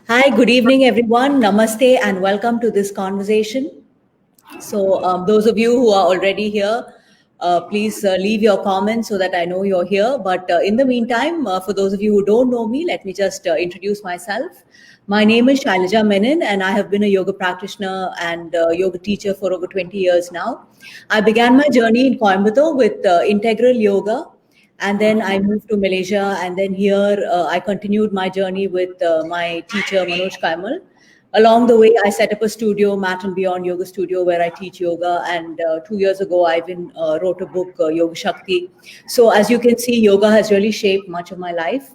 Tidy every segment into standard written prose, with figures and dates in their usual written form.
Hi, good evening, everyone. Namaste, and welcome to this conversation. Those of you who are already here, please leave your comments so that I know you're here. But in the meantime, for those of you who don't know me, let me just introduce myself. My name is Shailaja Menon, and I have been a yoga practitioner and yoga teacher for over 20 years now. I began my journey in Coimbatore with integral yoga, and then I moved to Malaysia, and then here I continued my journey with my teacher Manoj Kaimal. Along the way, I set up a studio, Mat and Beyond Yoga Studio, where I teach yoga. And 2 years ago, I even wrote a book, Yoga Shakti. So as you can see, yoga has really shaped much of my life.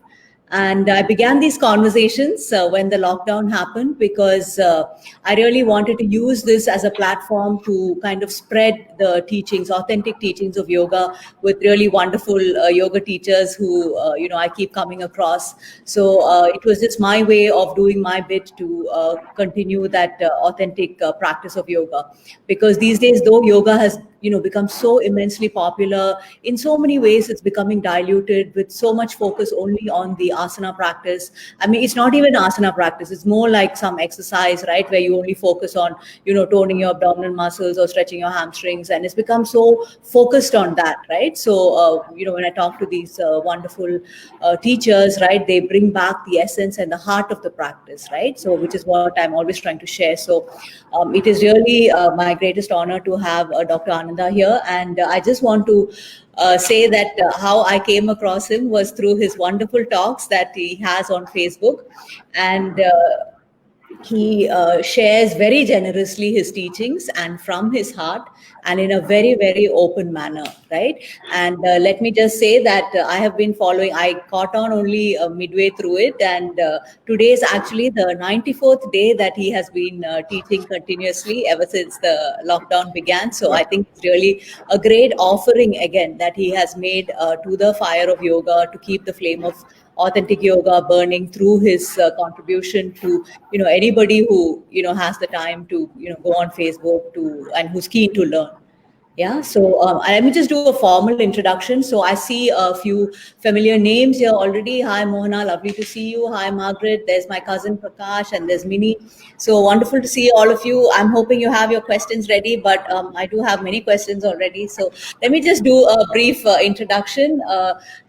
And I began these conversations when the lockdown happened because I really wanted to use this as a platform to kind of spread the teachings, authentic teachings of yoga with really wonderful yoga teachers who, I keep coming across. So it was just my way of doing my bit to continue that authentic practice of yoga. Because these days, though yoga has become so immensely popular in so many ways, it's becoming diluted with so much focus only on the asana practice. I mean, it's not even asana practice, it's more like some exercise, right, where you only focus on toning your abdominal muscles or stretching your hamstrings, and it's become so focused on that, right? So when I talk to these wonderful teachers, right, they bring back the essence and the heart of the practice, right? So which is what I'm always trying to share. So it is really my greatest honor to have Dr. Ananda here. And I just want to say that how I came across him was through his wonderful talks that he has on Facebook. And he shares very generously his teachings and from his heart and in a very, very open manner, right? And let me just say that I have been following, I caught on only midway through it, and today is actually the 94th day that he has been teaching continuously ever since the lockdown began. So I think it's really a great offering again that he has made to the fire of yoga, to keep the flame of authentic yoga burning through his contribution to anybody who has the time to go on Facebook to and who's keen to learn. Yeah, so let me just do a formal introduction. So I see a few familiar names here already. Hi, Mohana, lovely to see you. Hi, Margaret. There's my cousin Prakash, and there's Minnie. So wonderful to see all of you. I'm hoping you have your questions ready, but I do have many questions already. So let me just do a brief introduction.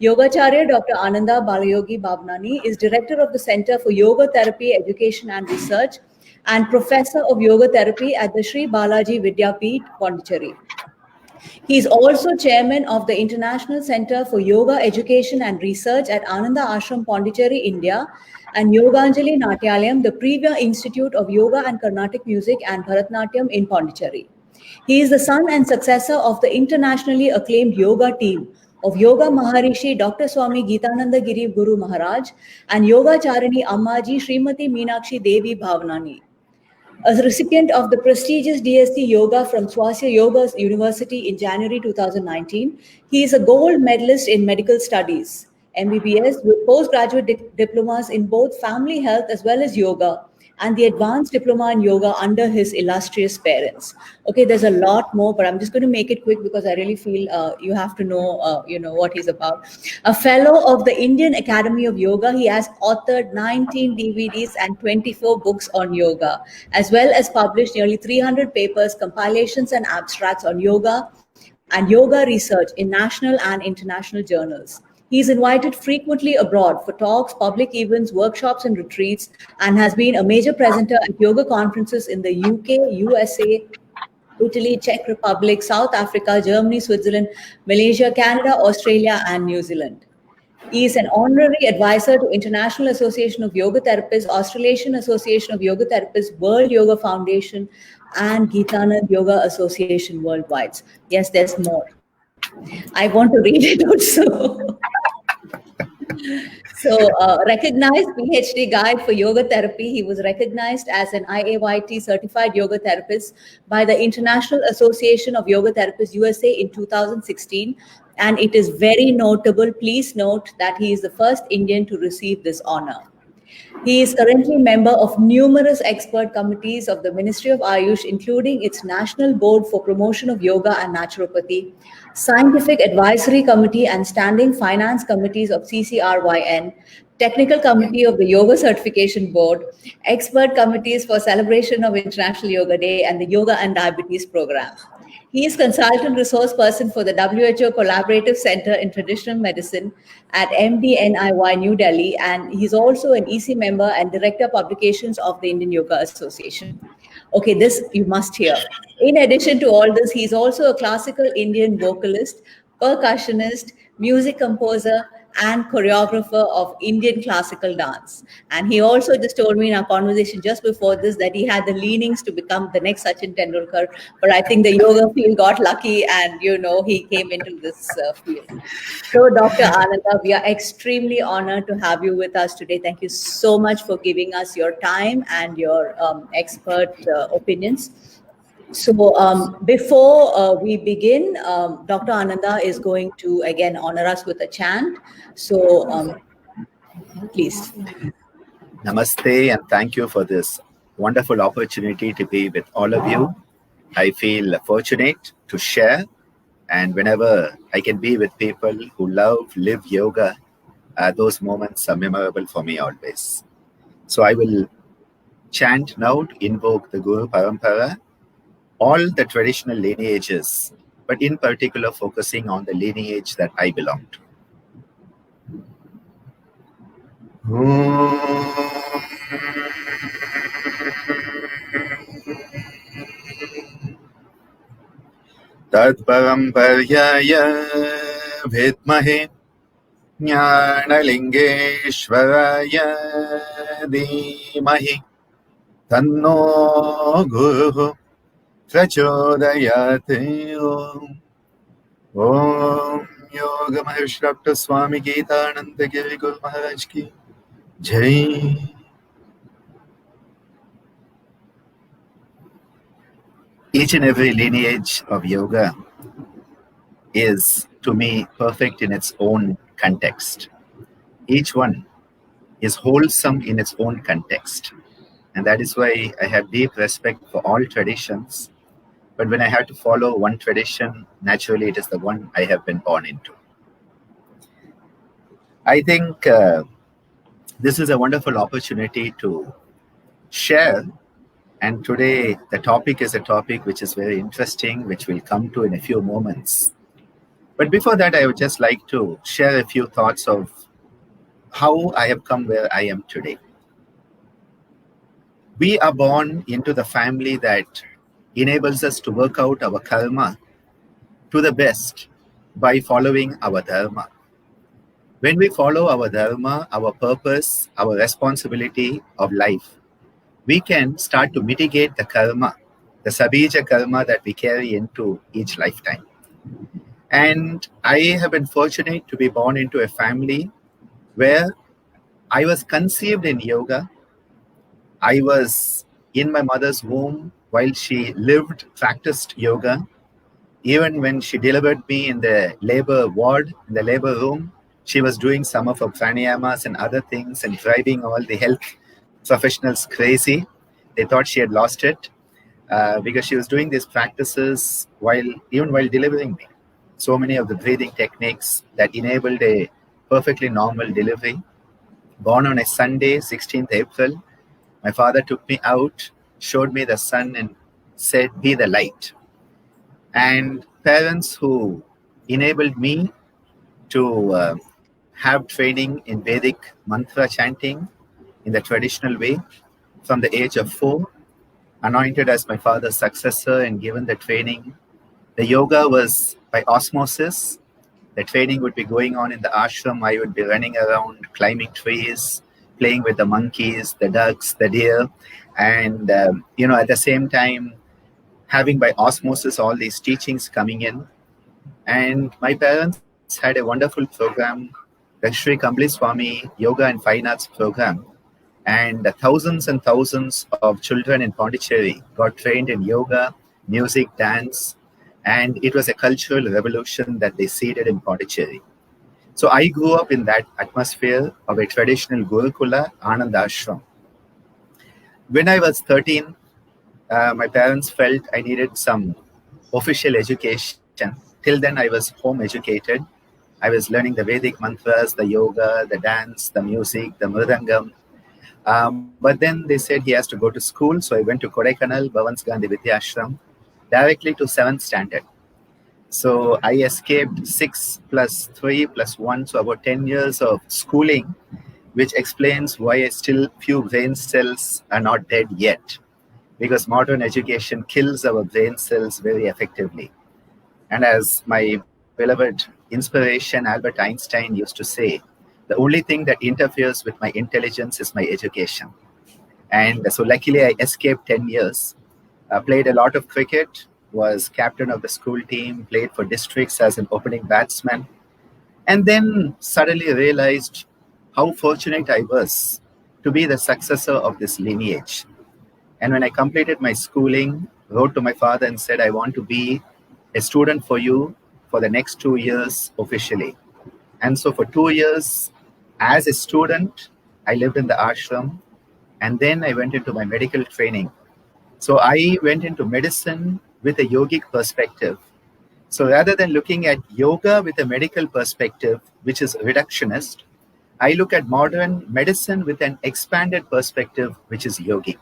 Yogacharya Dr. Ananda Balayogi Bhavanani is director of the Center for Yoga Therapy Education and Research and professor of yoga therapy at the Sri Balaji Vidyapeeth, Pondicherry. He is also chairman of the International Center for Yoga Education and Research at Ananda Ashram, Pondicherry, India, and Yoganjali Natyalayam, the premier institute of yoga and Carnatic music and Bharatanatyam in Pondicherry. He is the son and successor of the internationally acclaimed yoga team of Yoga Maharishi Dr. Swami Geetananda Giri Guru Maharaj and Yogacharini Ammaji Srimati Meenakshi Devi Bhavanani. A recipient of the prestigious DSc Yoga from Swasya Yoga University in January 2019, he is a gold medalist in medical studies, MBBS, with postgraduate diplomas in both family health as well as yoga, and the advanced diploma in yoga under his illustrious parents. Okay, there's a lot more, but I'm just going to make it quick because I really feel you have to know, what he's about. A fellow of the Indian Academy of Yoga, he has authored 19 DVDs and 24 books on yoga, as well as published nearly 300 papers, compilations, and abstracts on yoga and yoga research in national and international journals. He is invited frequently abroad for talks, public events, workshops, and retreats, and has been a major presenter at yoga conferences in the UK, USA, Italy, Czech Republic, South Africa, Germany, Switzerland, Malaysia, Canada, Australia, and New Zealand. He is an honorary advisor to International Association of Yoga Therapists, Australasian Association of Yoga Therapists, World Yoga Foundation, and Geetanand Yoga Association worldwide. Yes, there's more. I want to read it also. So, recognized PhD guide for yoga therapy. He was recognized as an IAYT certified yoga therapist by the International Association of Yoga Therapists USA in 2016. And it is very notable. Please note that he is the first Indian to receive this honor. He is currently a member of numerous expert committees of the Ministry of Ayush, including its National Board for Promotion of Yoga and Naturopathy, Scientific Advisory Committee and Standing Finance Committees of CCRYN, Technical Committee of the Yoga Certification Board, Expert Committees for Celebration of International Yoga Day, and the Yoga and Diabetes Program. He is consultant resource person for the WHO Collaborative Center in Traditional Medicine at MDNIY New Delhi, and he's also an EC member and director publications of the Indian Yoga Association. Okay, this you must hear. In addition to all this, he's also a classical Indian vocalist, percussionist, music composer, and choreographer of Indian classical dance. And he also just told me in our conversation just before this that he had the leanings to become the next Sachin Tendulkar, but I think the yoga field got lucky and, he came into this field. So, Dr. Ananda, we are extremely honored to have you with us today. Thank you so much for giving us your time and your expert opinions. So before we begin, Dr. Ananda is going to again honor us with a chant. So please. Namaste, and thank you for this wonderful opportunity to be with all of you. I feel fortunate to share, and whenever I can be with people who live yoga, those moments are memorable for me always. So I will chant now to invoke the Guru Parampara, all the traditional lineages, but in particular focusing on the lineage that I belong to. Tat Paramparyaya Vidmahe Jnanalingeshwaraya Dhimahi Tanno Guru Prachodayate Om Yoga Maharishi Dr. Swami Gita Ananda Giri Guru Maharaj Ki Jai. Each and every lineage of yoga is, to me, perfect in its own context. Each one is wholesome in its own context. And that is why I have deep respect for all traditions. But when I have to follow one tradition, naturally it is the one I have been born into. I think this is a wonderful opportunity to share. And today the topic is a topic which is very interesting, which we'll come to in a few moments. But before that, I would just like to share a few thoughts of how I have come where I am today. We are born into the family that enables us to work out our karma to the best by following our dharma. When we follow our dharma, our purpose, our responsibility of life, we can start to mitigate the karma, the sabija karma that we carry into each lifetime. And I have been fortunate to be born into a family where I was conceived in yoga. I was in my mother's womb while she practiced yoga. Even when she delivered me in the labor ward, in the labor room, she was doing some of her pranayamas and other things and driving all the health professionals crazy. They thought she had lost it because she was doing these practices even while delivering me. So many of the breathing techniques that enabled a perfectly normal delivery. Born on a Sunday, 16th April, my father took me out, showed me the sun and said, "Be the light." And parents who enabled me to have training in Vedic mantra chanting in the traditional way from the age of 4, anointed as my father's successor and given the training. The yoga was by osmosis. The training would be going on in the ashram. I would be running around, climbing trees, playing with the monkeys, the ducks, the deer, and at the same time having by osmosis all these teachings coming in. And my parents had a wonderful program, the Sri Kambli Swami Yoga and Fine Arts program. And thousands and thousands of children in Pondicherry got trained in yoga, music, dance, and it was a cultural revolution that they seeded in Pondicherry. So I grew up in that atmosphere of a traditional Gurukula, Ananda ashram. When I was 13, my parents felt I needed some official education. Till then, I was home educated. I was learning the Vedic mantras, the yoga, the dance, the music, the mridangam. But then they said he has to go to school, so I went to Kodaikanal, Bhavans Gandhi Vidyashram, directly to 7th standard. So I escaped 6 plus 3 plus 1, so about 10 years of schooling, which explains why I still few brain cells are not dead yet, because modern education kills our brain cells very effectively. And as my beloved inspiration Albert Einstein used to say, the only thing that interferes with my intelligence is my education. And so luckily I escaped 10 years. Played a lot of cricket, was captain of the school team, played for districts as an opening batsman, and then suddenly realized how fortunate I was to be the successor of this lineage. And when I completed my schooling, wrote to my father and said, I want to be a student for you for the next 2 years officially. And so for 2 years, as a student, I lived in the ashram, and then I went into my medical training. So I went into medicine with a yogic perspective. So rather than looking at yoga with a medical perspective, which is reductionist, I look at modern medicine with an expanded perspective, which is yogic.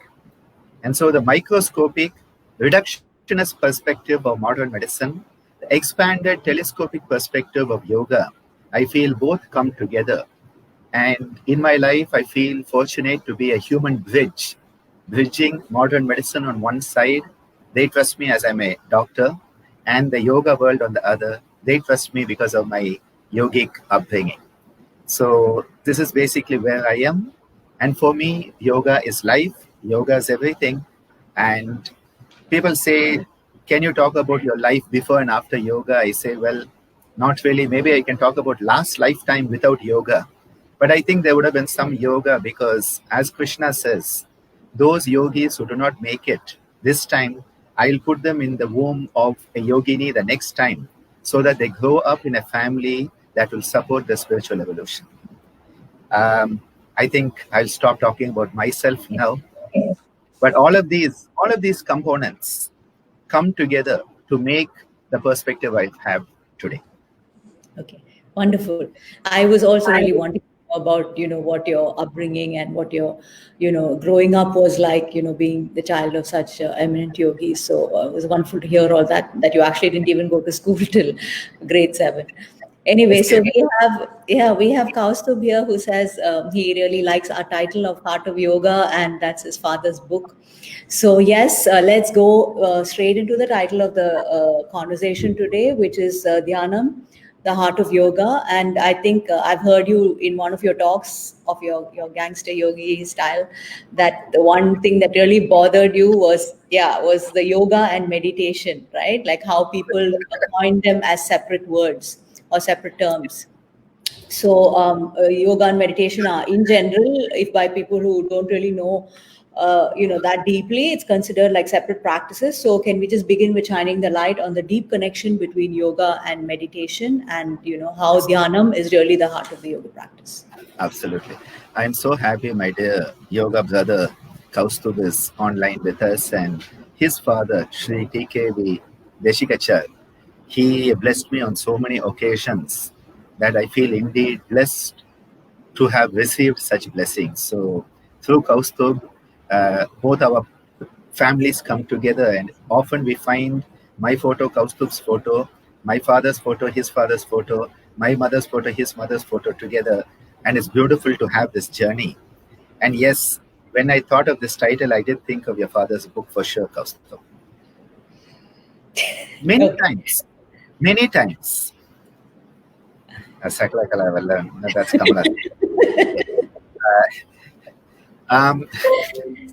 And so the microscopic reductionist perspective of modern medicine, the expanded telescopic perspective of yoga, I feel both come together. And in my life, I feel fortunate to be a human bridge, bridging modern medicine on one side. They trust me as I'm a doctor, and the yoga world on the other. They trust me because of my yogic upbringing. So this is basically where I am. And for me, yoga is life, yoga is everything. And people say, can you talk about your life before and after yoga? I say, well, not really. Maybe I can talk about last lifetime without yoga. But I think there would have been some yoga because, as Krishna says, those yogis who do not make it this time, I'll put them in the womb of a yogini the next time so that they grow up in a family that will support the spiritual evolution. I think I'll stop talking about myself now. But all of these components come together to make the perspective I have today. Okay, wonderful. I was also really wanting to know about, what your upbringing and what your, growing up was like, being the child of such eminent yogis. So it was wonderful to hear all that you actually didn't even go to school till grade 7. Anyway, so we have Kaustubh here who says he really likes our title of Heart of Yoga, and that's his father's book. So yes, let's go straight into the title of the conversation today, which is Dhyanam, the Heart of Yoga. And I think I've heard you in one of your talks of your gangster yogi style that the one thing that really bothered you was the yoga and meditation, right? Like how people coin them as separate words or separate terms. So yoga and meditation are in general, if by people who don't really know that deeply, it's considered like separate practices. So can we just begin with shining the light on the deep connection between yoga and meditation, and how dhyanam is really the heart of the yoga practice? Absolutely. I'm so happy my dear yoga brother Kaustubh is online with us, and his father, Sri TKV Deshikacharya, he blessed me on so many occasions that I feel indeed blessed to have received such blessings. So through Kaustubh, both our families come together, and often we find my photo, Kaustubh's photo, my father's photo, his father's photo, my mother's photo, his mother's photo together. And it's beautiful to have this journey. And yes, when I thought of this title, I did think of your father's book for sure, Kaustubh. Many Okay. times, many times. Sakla Kalavala, that's Kamala.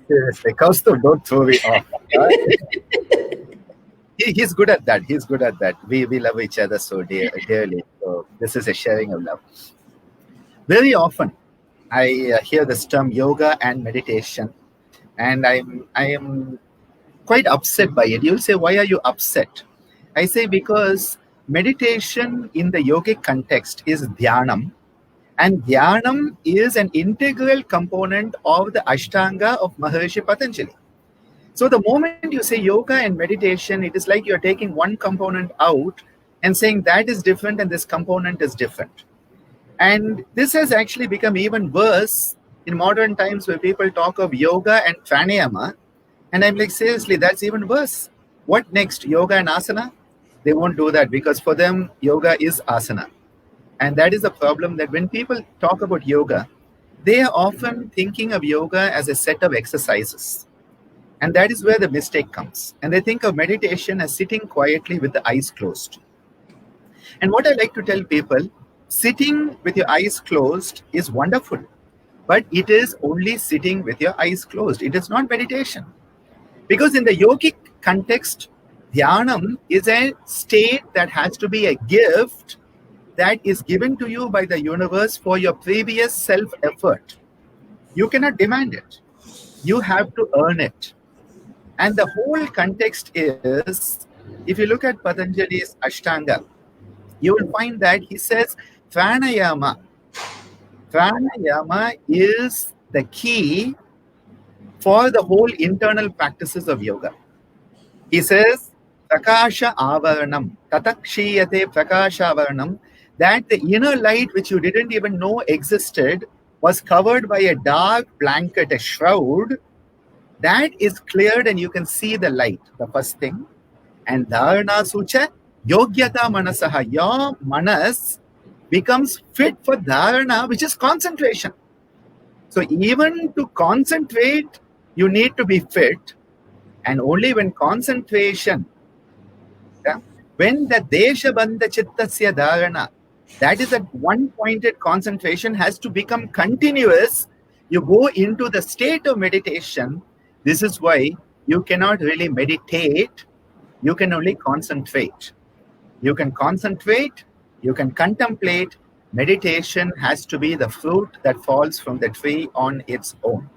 Seriously, Kaustubh, don't throw me off. He's good at that. He's good at that. We love each other so dearly. So this is a sharing of love. Very often, I hear this term yoga and meditation, and I am quite upset by it. You'll say, why are you upset? I say, because meditation in the yogic context is dhyanam, and dhyanam is an integral component of the Ashtanga of Maharishi Patanjali. So the moment you say yoga and meditation, it is like you're taking one component out and saying that is different and this component is different. And this has actually become even worse in modern times, where people talk of yoga and pranayama. And I'm like, seriously, that's even worse. What next? Yoga and asana? They won't do that, because for them, yoga is asana. And that is the problem, that when people talk about yoga, they are often thinking of yoga as a set of exercises. And that is where the mistake comes. And they think of meditation as sitting quietly with the eyes closed. And what I like to tell people, sitting with your eyes closed is wonderful, but it is only sitting with your eyes closed. It is not meditation. Because in the yogic context, Dhyanam is a state that has to be a gift that is given to you by the universe for your previous self-effort. You cannot demand it. You have to earn it. And the whole context is, if you look at Patanjali's Ashtanga, you will find that he says pranayama. Pranayama is the key for the whole internal practices of yoga. He says, prakasha avaranam, tatakshiyate prakasha avaranam, that the inner light which you didn't even know existed was covered by a dark blanket, a shroud, that is cleared and you can see the light, the first thing. And dharana sucha yogyata manasaha, your manas becomes fit for dharana, which is concentration. So even to concentrate, you need to be fit. And only when concentration, when the desha bandha chittasya dharana, that is that one-pointed concentration has to become continuous, you go into the state of meditation. This is why you cannot really meditate. You can only concentrate. You can concentrate, you can contemplate. Meditation has to be the fruit that falls from the tree on its own.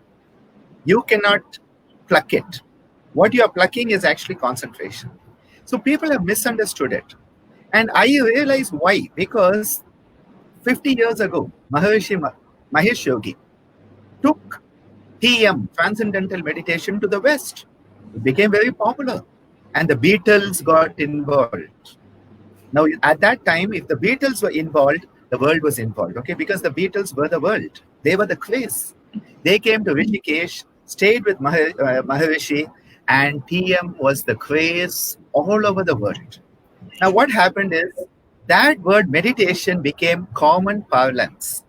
You cannot pluck it. What you are plucking is actually concentration. So people have misunderstood it. And I realize why. Because 50 years ago, Mahesh Yogi took TM, Transcendental Meditation, to the West. It became very popular. And the Beatles got involved. Now, at that time, if the Beatles were involved, the world was involved, okay? Because the Beatles were the world. They were the craze. They came to Rishikesh, stayed with Maharishi, and TM was the craze all over the world. Now, what happened is that word meditation became common parlance.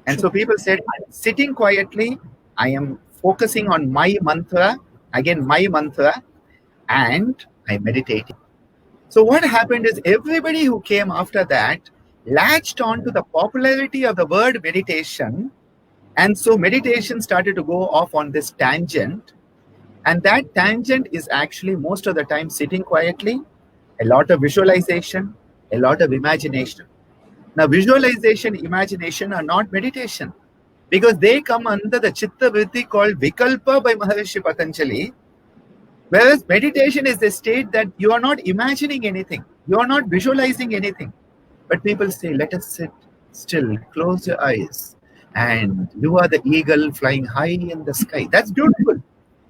And so people said, I'm sitting quietly, I am focusing on my mantra, again, my mantra, and I'm meditating. So what happened is everybody who came after that latched on to the popularity of the word meditation. And so meditation started to go off on this tangent. And that tangent is actually most of the time sitting quietly, a lot of visualization, a lot of imagination. Now, visualization, imagination are not meditation, because they come under the chitta vritti called vikalpa by Maharishi Patanjali. Whereas meditation is the state that you are not imagining anything, you are not visualizing anything. But people say, let us sit still, close your eyes, and you are the eagle flying high in the sky. That's beautiful.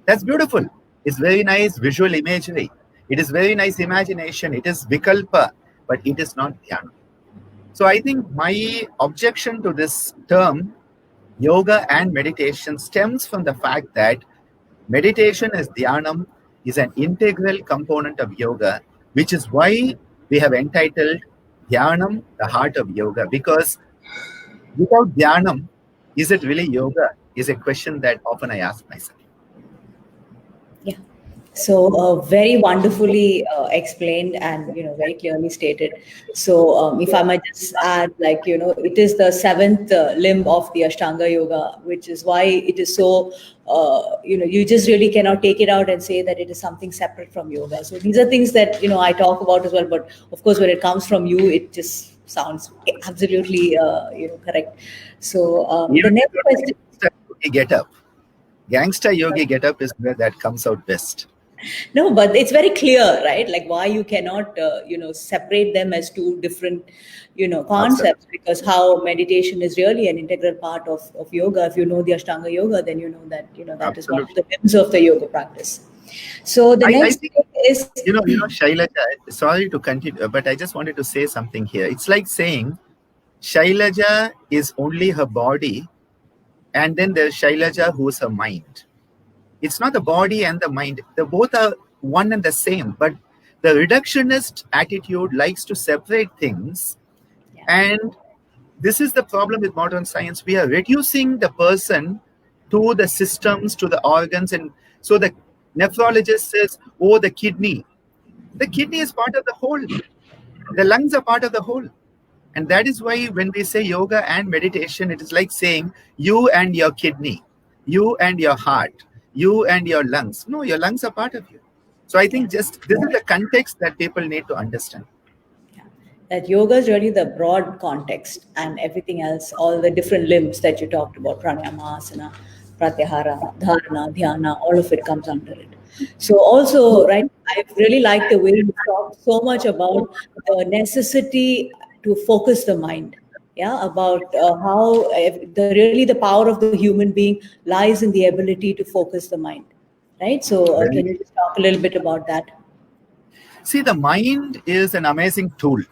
That's beautiful. It's very nice visual imagery. It is very nice imagination. It is vikalpa, but it is not dhyana. So I think my objection to this term, yoga and meditation, stems from the fact that meditation as dhyanam is an integral component of yoga, which is why we have entitled Dhyanam the heart of yoga. Because without dhyanam, is it really yoga? Is a question that often I ask myself. Yeah. So very wonderfully explained and very clearly stated. So if I might just add, it is the seventh limb of the Ashtanga Yoga, which is why it is so you just really cannot take it out and say that it is something separate from yoga. So these are things that I talk about as well. But of course, when it comes from you, it just sounds absolutely correct. So the next question. Gangster yogi get up is where that comes out best. No, but it's very clear, right? Like why you cannot, separate them as two different, Absolutely. concepts. Because how meditation is really an integral part of yoga. If you know the Ashtanga yoga, then you know that, that is one of Absolutely. the limbs of the yoga practice. So the I next think, thing is, Shailaja, sorry to continue, but I just wanted to say something here. It's like saying Shailaja is only her body, and then there's Shailaja who's her mind. It's not the body and the mind. They both are one and the same, but the reductionist attitude likes to separate things. yeah, And this is the problem with modern science. We are reducing the person to the systems, to the organs. And so the nephrologist says, oh, the kidney. The kidney is part of the whole. The lungs are part of the whole. And that is why when we say yoga and meditation, it is like saying you and your kidney, you and your heart, you and your lungs. No, your lungs are part of you. So I yeah. think just this is the context that people need to understand. Yeah. That yoga is really the broad context, and everything else, all the different limbs that you talked about, pranayama, asana, pratyahara, dharana, dhyana, all of it comes under it. So also, right, I really like the way you talked so much about the necessity to focus the mind. Yeah, about how really the power of the human being lies in the ability to focus the mind. Right. So Very. can you just talk a little bit about that? See, the mind is an amazing tool.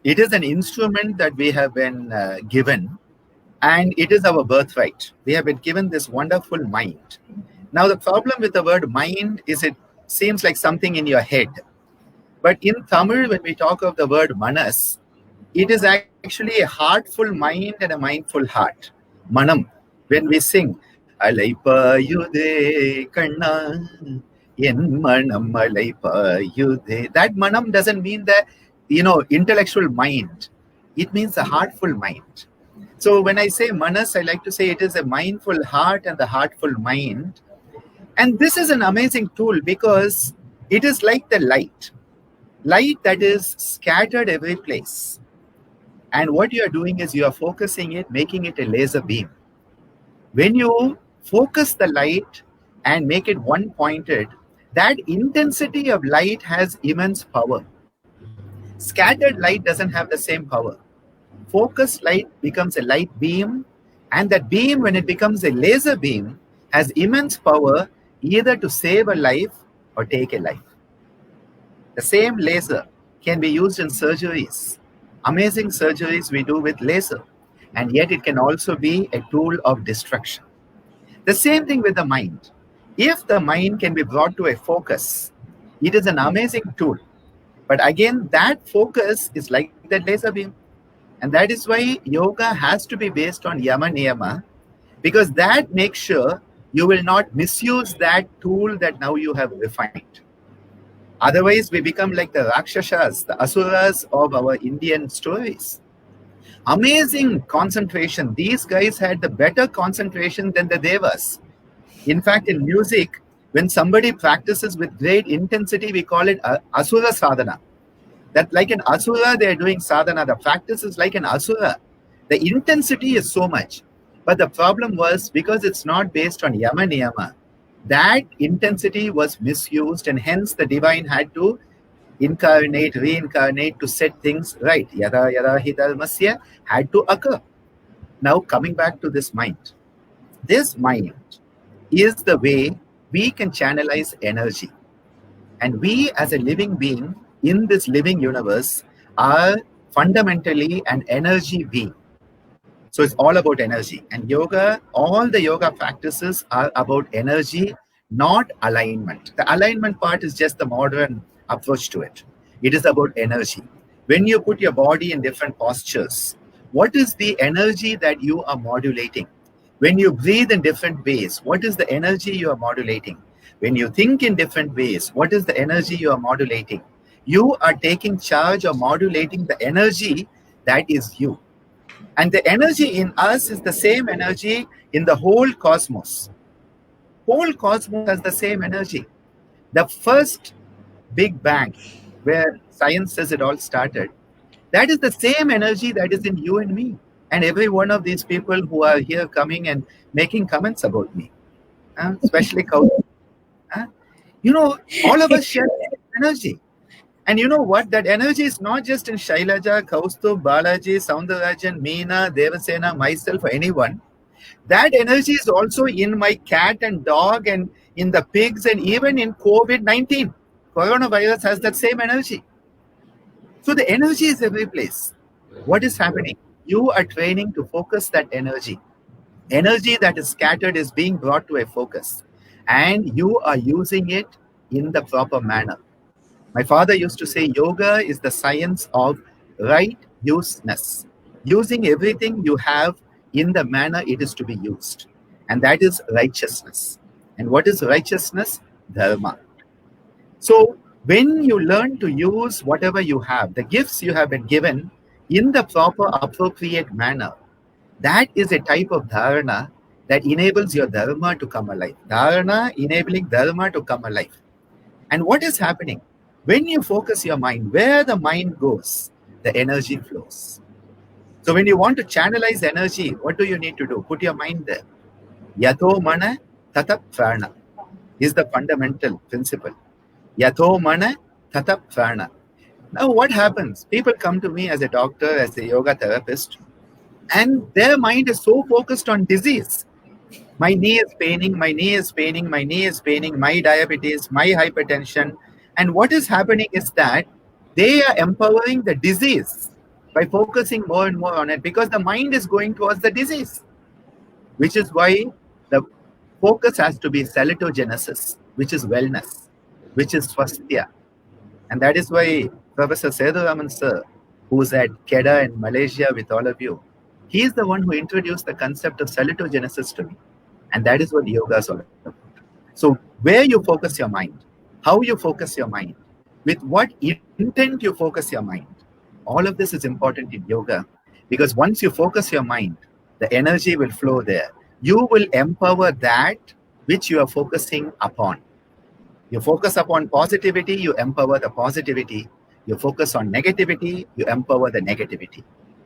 It is an instrument that we have been given, and it is our birthright. We have been given this wonderful mind. Now, the problem with the word mind is it seems like something in your head. But in Tamil, when we talk of the word manas, it is actually a heartful mind and a mindful heart. Manam. When we sing, Alaipayude Kanna, En Manam Alaipayude. That manam doesn't mean the intellectual mind. It means a heartful mind. So when I say manas, I like to say it is a mindful heart and the heartful mind. And this is an amazing tool because it is like the light that is scattered every place. And what you are doing is you are focusing it, making it a laser beam. When you focus the light and make it one pointed, that intensity of light has immense power. Scattered light doesn't have the same power. Focused light becomes a light beam, and that beam, when it becomes a laser beam, has immense power either to save a life or take a life. The same laser can be used in surgeries. Amazing surgeries we do with laser. And yet it can also be a tool of destruction. The same thing with the mind. If the mind can be brought to a focus, it is an amazing tool. But again, that focus is like that laser beam. And that is why yoga has to be based on yama niyama, because that makes sure you will not misuse that tool that now you have refined. Otherwise, we become like the Rakshasas, the Asuras of our Indian stories. Amazing concentration. These guys had the better concentration than the Devas. In fact, in music, when somebody practices with great intensity, we call it Asura Sadhana. That like an Asura, they are doing sadhana. The practice is like an Asura. The intensity is so much. But the problem was because it's not based on Yama Niyama, that intensity was misused, and hence the divine had to incarnate, reincarnate to set things right. Yada yada hi dharmasya had to occur. Now coming back to this mind is the way we can channelize energy. And we as a living being in this living universe are fundamentally an energy being. So it's all about energy. And yoga, all the yoga practices are about energy, not alignment. The alignment part is just the modern approach to it. It is about energy. When you put your body in different postures, what is the energy that you are modulating? When you breathe in different ways, what is the energy you are modulating? When you think in different ways, what is the energy you are modulating? You are taking charge of modulating the energy that is you. And the energy in us is the same energy in the whole cosmos. Whole cosmos has the same energy. The first Big Bang, where science says it all started, that is the same energy that is in you and me. And every one of these people who are here coming and making comments about me, especially Kaustubh. All of us share energy. And you know what? That energy is not just in Shailaja, Kaustubh, Balaji, Soundarajan, Meena, Devasena, myself, or anyone. That energy is also in my cat and dog and in the pigs and even in COVID-19. Coronavirus has that same energy. So the energy is every place. What is happening? You are training to focus that energy. Energy that is scattered is being brought to a focus. And you are using it in the proper manner. My father used to say yoga is the science of right useness. Using everything you have in the manner it is to be used. And that is righteousness. And what is righteousness? Dharma. So when you learn to use whatever you have, the gifts you have been given in the proper, appropriate manner, that is a type of dharana that enables your dharma to come alive. Dharana enabling dharma to come alive. And what is happening? When you focus your mind, where the mind goes, the energy flows. So when you want to channelize energy, what do you need to do? Put your mind there. Yato mana tata prana is the fundamental principle. Yato mana tata prana. Now what happens? People come to me as a doctor, as a yoga therapist, and their mind is so focused on disease. My knee is paining, my knee is paining, my knee is paining, my diabetes, my hypertension. And what is happening is that they are empowering the disease by focusing more and more on it because the mind is going towards the disease, which is why the focus has to be salitogenesis, which is wellness, which is swasthya. And that is why Professor Seduraman sir, who's at Kedah in Malaysia with all of you, he is the one who introduced the concept of salitogenesis to me. And that is what yoga is all about. So where you focus your mind, how you focus your mind, with what intent you focus your mind, all of this is important in yoga because once you focus your mind, the energy will flow there. You will empower that which you are focusing upon. You focus upon positivity, you empower the positivity. You focus on negativity, you empower the negativity.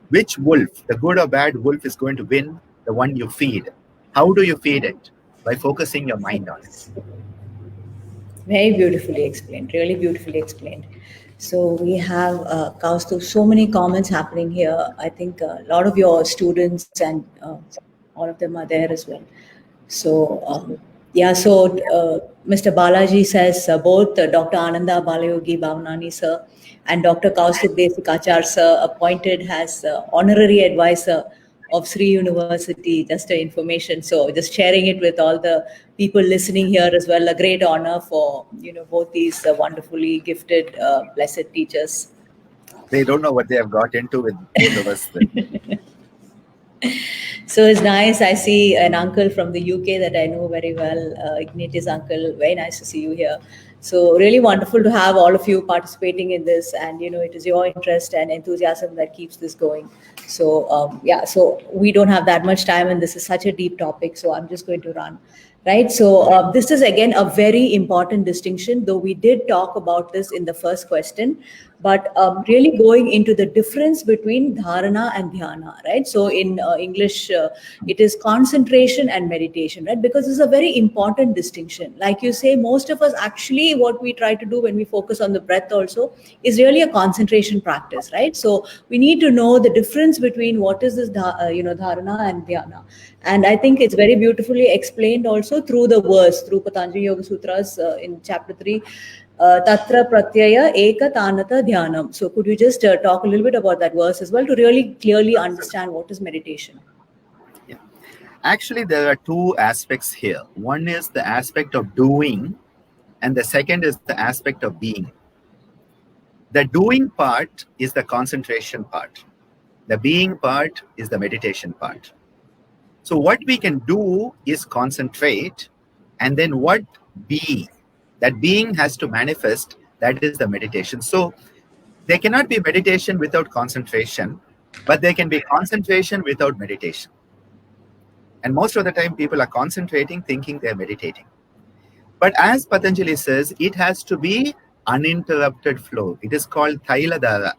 Which wolf, the good or bad wolf, is going to win? The one you feed. How do you feed it? By focusing your mind on it. Very beautifully explained, really beautifully explained. So we have, Kaustubh, so many comments happening here. I think a lot of your students and all of them are there as well. So, Mr. Balaji says both Dr. Ananda, Balayogi, Bhavanani sir and Dr. Kaustubh Desikachar sir appointed as honorary advisor of Sri University, just a information. So just sharing it with all the people listening here as well, a great honor for, both these wonderfully gifted, blessed teachers. They don't know what they have got into with both of us. So it's nice. I see an uncle from the UK that I know very well, Ignatius uncle. Very nice to see you here. So really wonderful to have all of you participating in this, and it is your interest and enthusiasm that keeps this going. So so we don't have that much time, and this is such a deep topic. So I'm just going to run. Right. So this is again a very important distinction, though we did talk about this in the first question, but really going into the difference between dharana and dhyana. Right. So in English, it is concentration and meditation. Right. Because this is a very important distinction. Like you say, most of us actually what we try to do when we focus on the breath also is really a concentration practice. Right. So we need to know the difference between what is this dharana and dhyana. And I think it's very beautifully explained also through the verse, through Patanjali Yoga Sutras in chapter 3, Tatra Pratyaya Eka Tanata Dhyanam. So could you just talk a little bit about that verse as well to really clearly understand what is meditation? Yeah. Actually, there are two aspects here. One is the aspect of doing, and the second is the aspect of being. The doing part is the concentration part. The being part is the meditation part. So what we can do is concentrate, and then what be, that being has to manifest, that is the meditation. So there cannot be meditation without concentration, but there can be concentration without meditation. And most of the time people are concentrating thinking they're meditating. But as Patanjali says, it has to be uninterrupted flow. It is called Thailadhara.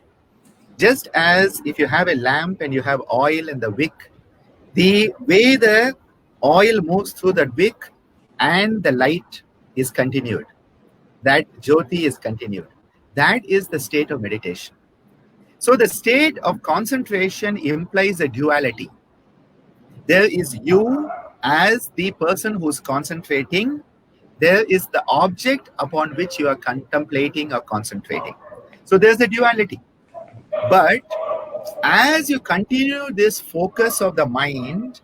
Just as if you have a lamp and you have oil in the wick, the way the oil moves through that wick and the light is continued. that Jyoti is continued. That is the state of meditation. So the state of concentration implies a duality. There is you as the person who's concentrating. There is the object upon which you are contemplating or concentrating. So there's a duality. But as you continue this focus of the mind,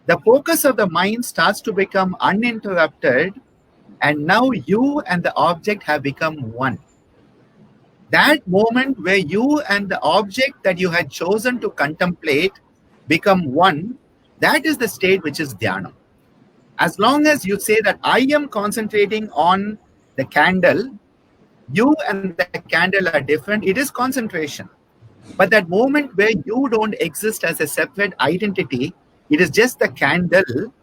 the focus of the mind starts to become uninterrupted, and now you and the object have become one. That moment where you and the object that you had chosen to contemplate become one, that is the state which is Dhyanam. As long as you say that I am concentrating on the candle, you and the candle are different, it is concentration. But that moment where you don't exist as a separate identity, it is just the candle,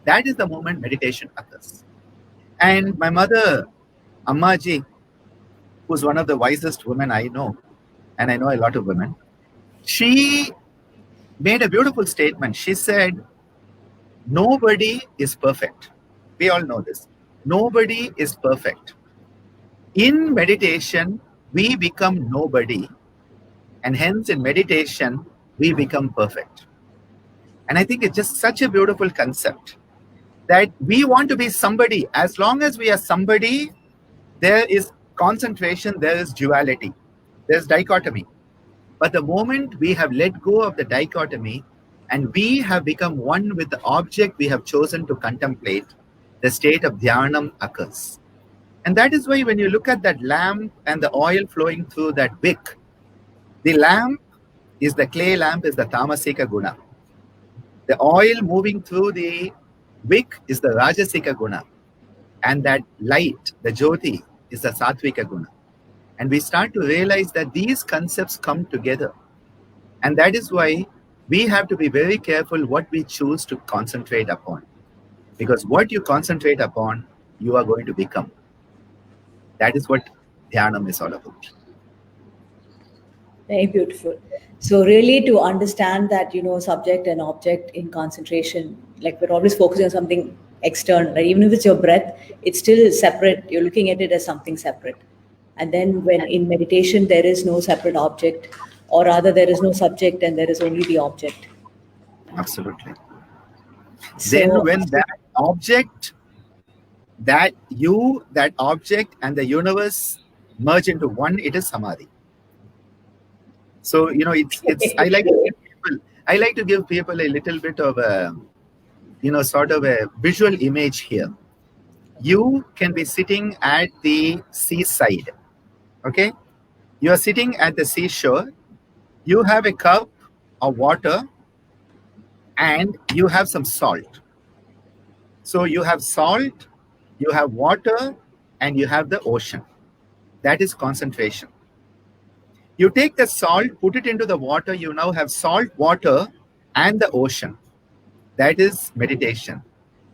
that is the moment meditation occurs. And my mother, Ammaji, who's one of the wisest women I know, and I know a lot of women, she made a beautiful statement. She said, nobody is perfect. We all know this. Nobody is perfect. In meditation, we become nobody, and hence in meditation, we become perfect. And I think it's just such a beautiful concept that we want to be somebody. As long as we are somebody, there is concentration, there is duality, there's dichotomy. But the moment we have let go of the dichotomy and we have become one with the object we have chosen to contemplate, the state of Dhyanam occurs. And that is why when you look at that lamp and the oil flowing through that wick, the lamp is the clay lamp, is the tamasika guna. The oil moving through the wick is the rajasika guna. And that light, the jyoti, is the sattvika guna. And we start to realize that these concepts come together. And that is why we have to be very careful what we choose to concentrate upon. Because what you concentrate upon, you are going to become. That is what Dhyanam is all about. Very beautiful. So really to understand that, subject and object in concentration, like we're always focusing on something external, right? Even if it's your breath, it's still separate. You're looking at it as something separate. And then when in meditation, there is no separate object, or rather there is no subject and there is only the object. Absolutely. So, then when that object, that object and the universe merge into one, it is samadhi. So, it's I like to give people a little bit of a, sort of a visual image here. You can be sitting at the seaside, okay? You are sitting at the seashore. You have a cup of water and you have some salt. So you have salt, you have water, and you have the ocean. That is concentration. You take the salt, put it into the water, you now have salt, water, and the ocean. That is meditation.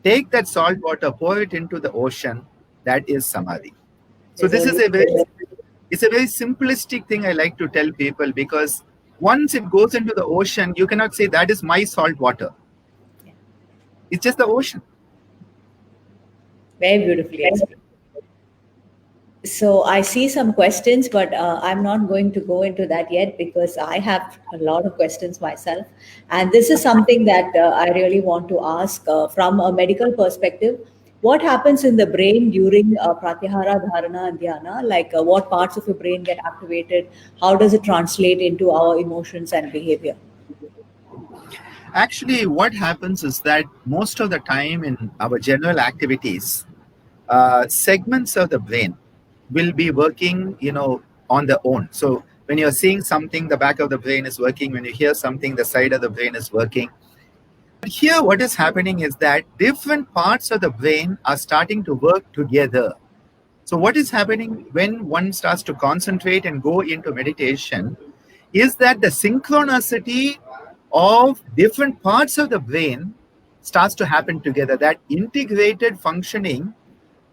Take that salt water, pour it into the ocean, that is samadhi. So this is a very simplistic thing I like to tell people, because once it goes into the ocean, you cannot say that is my salt water. It's just the ocean. Very beautifully explained. So I see some questions, but I'm not going to go into that yet because I have a lot of questions myself. And this is something that I really want to ask from a medical perspective. What happens in the brain during pratyahara, dharana, and dhyana? Like what parts of your brain get activated? How does it translate into our emotions and behavior? Actually, what happens is that most of the time in our general activities, segments of the brain will be working, on their own. So when you're seeing something, the back of the brain is working. When you hear something, the side of the brain is working. But here, what is happening is that different parts of the brain are starting to work together. So what is happening when one starts to concentrate and go into meditation is that the synchronicity of different parts of the brain starts to happen together. That integrated functioning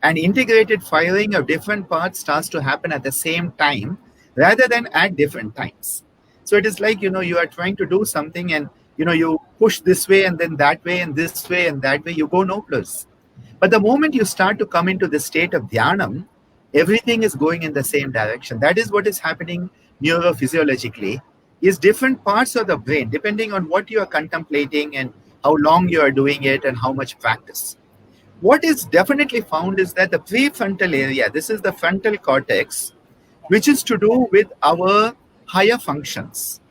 and integrated firing of different parts starts to happen at the same time rather than at different times. So it is like, you are trying to do something and, you push this way and then that way and this way and that way, you go no plus. But the moment you start to come into the state of Dhyanam, Everything is going in the same direction. That is what is happening neurophysiologically, is different parts of the brain, depending on what you are contemplating and how long you are doing it and how much practice. What is definitely found is that the prefrontal area, this is the frontal cortex, which is to do with our higher functions.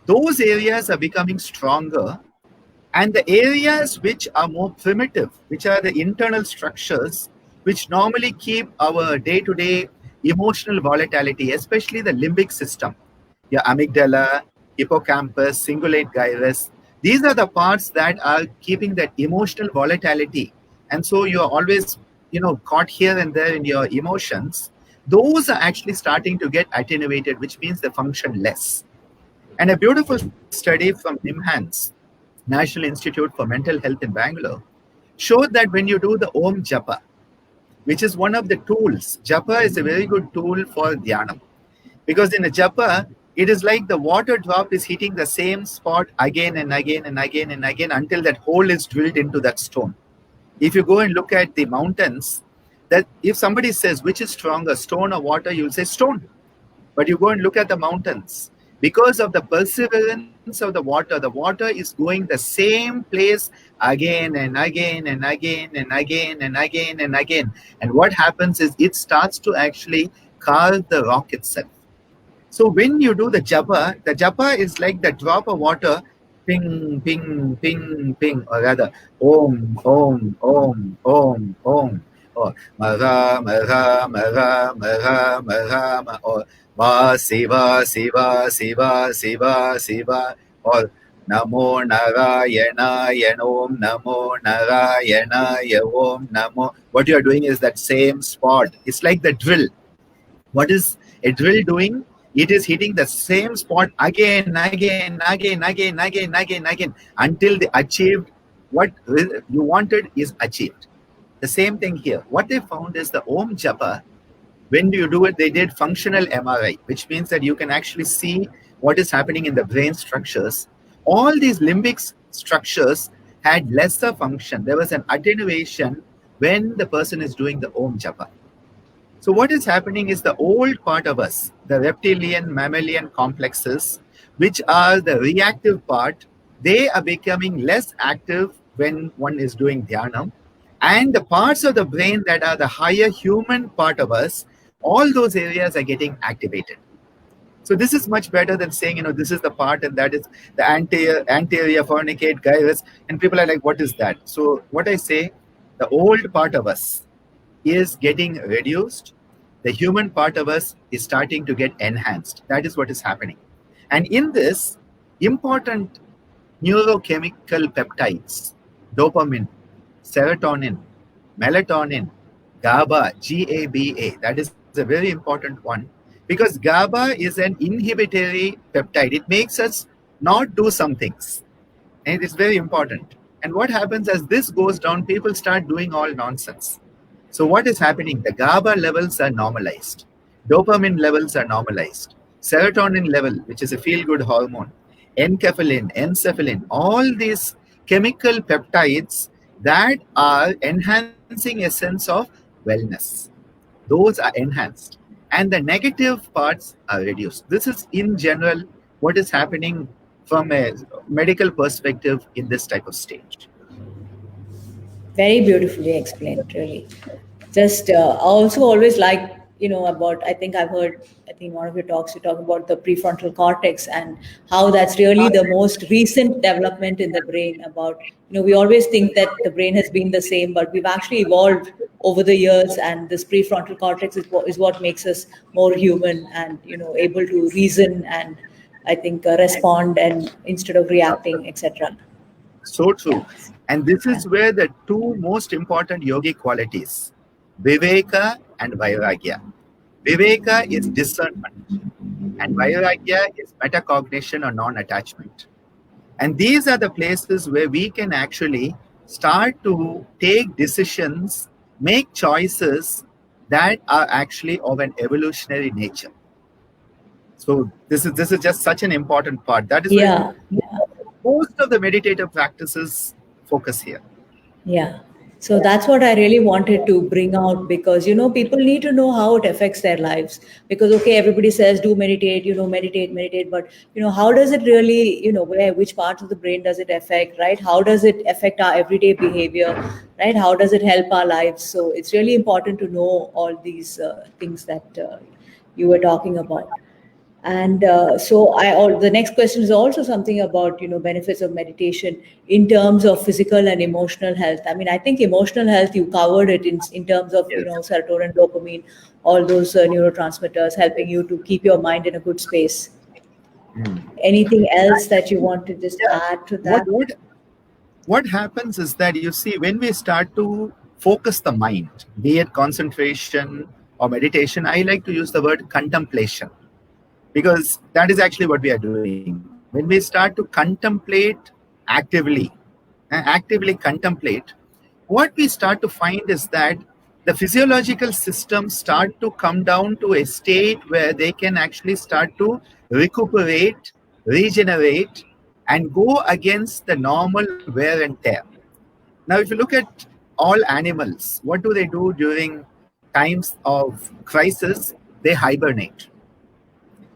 Those areas are becoming stronger, and the areas which are more primitive, which are the internal structures, which normally keep our day-to-day emotional volatility, especially the limbic system, your amygdala, hippocampus, cingulate gyrus, these are the parts that are keeping that emotional volatility. And so you're always, caught here and there in your emotions. Those are actually starting to get attenuated, which means they function less. And a beautiful study from NIMHANS, National Institute for Mental Health in Bangalore, showed that when you do the Om Japa, which is one of the tools, Japa is a very good tool for Dhyanam. Because in a Japa, it is like the water drop is hitting the same spot again and again and again and again until that hole is drilled into that stone. If you go and look at the mountains, that if somebody says which is stronger, stone or water, you'll say stone. But you go and look at the mountains. Because of the perseverance of the water is going the same place again and again and again and again and again and again. And what happens is it starts to actually carve the rock itself. So when you do the japa is like the drop of water, ping, ping, ping, ping, or rather, om, om, om, om, om, or mara, mara, mara, mara, mara, or va, siva, siva, siva, siva, siva, or namo narayana, yanom, namo narayana, yaom, namo. What you are doing is that same spot. It's like the drill. What is a drill doing? It is hitting the same spot again, again, again, again, again, again, again, until they achieved what you wanted is achieved. The same thing here. What they found is the Om Japa, when you do it, they did functional MRI, which means that you can actually see what is happening in the brain structures. All these limbic structures had lesser function. There was an attenuation when the person is doing the Om Japa. So what is happening is the old part of us, the reptilian, mammalian complexes, which are the reactive part, they are becoming less active when one is doing Dhyanam. And the parts of the brain that are the higher human part of us, all those areas are getting activated. So this is much better than saying, this is the part and that is the anterior fornicate gyrus. And people are like, what is that? So what I say, the old part of us is getting reduced. The human part of us is starting to get enhanced. That is what is happening. And in this, important neurochemical peptides, dopamine, serotonin, melatonin, GABA, GABA, that is a very important one, because GABA is an inhibitory peptide. It makes us not do some things. And it's very important. And what happens as this goes down, people start doing all nonsense. So what is happening? The GABA levels are normalized. Dopamine levels are normalized. Serotonin level, which is a feel-good hormone, enkephalin, all these chemical peptides that are enhancing a sense of wellness. Those are enhanced. And the negative parts are reduced. This is in general what is happening from a medical perspective in this type of stage. Very beautifully explained, really. Just I also always like, about, I think in one of your talks, you talk about the prefrontal cortex and how that's really the most recent development in the brain. About, we always think that the brain has been the same, but we've actually evolved over the years, and this prefrontal cortex is what makes us more human and, able to reason and, I think, respond and instead of reacting, etc. So true. Yeah. And this is where the two most important yogic qualities, Viveka and Vairagya. Viveka is discernment, and Vairagya is metacognition or non-attachment. And these are the places where we can actually start to take decisions, make choices that are actually of an evolutionary nature. So this is just such an important part. That is where most of the meditative practices focus here. Yeah. So that's what I really wanted to bring out, because people need to know how it affects their lives. Because okay, everybody says do meditate, meditate, but how does it really, which parts of the brain does it affect, right? How does it affect our everyday behavior, right? How does it help our lives? So it's really important to know all these things that you were talking about. And the next question is also something about benefits of meditation in terms of physical and emotional health. I mean, I think emotional health you covered it in terms of Yes. serotonin, dopamine, all those neurotransmitters helping you to keep your mind in a good space. Anything else that you want to just Yeah. add to What that? what what happens is that, you see, when we start to focus the mind, be it concentration or meditation, I like to use the word contemplation, because that is actually what we are doing. When we start to contemplate actively, actively contemplate, what we start to find is that the physiological systems start to come down to a state where they can actually start to recuperate, regenerate, and go against the normal wear and tear. Now, if you look at all animals, what do they do during times of crisis? They hibernate.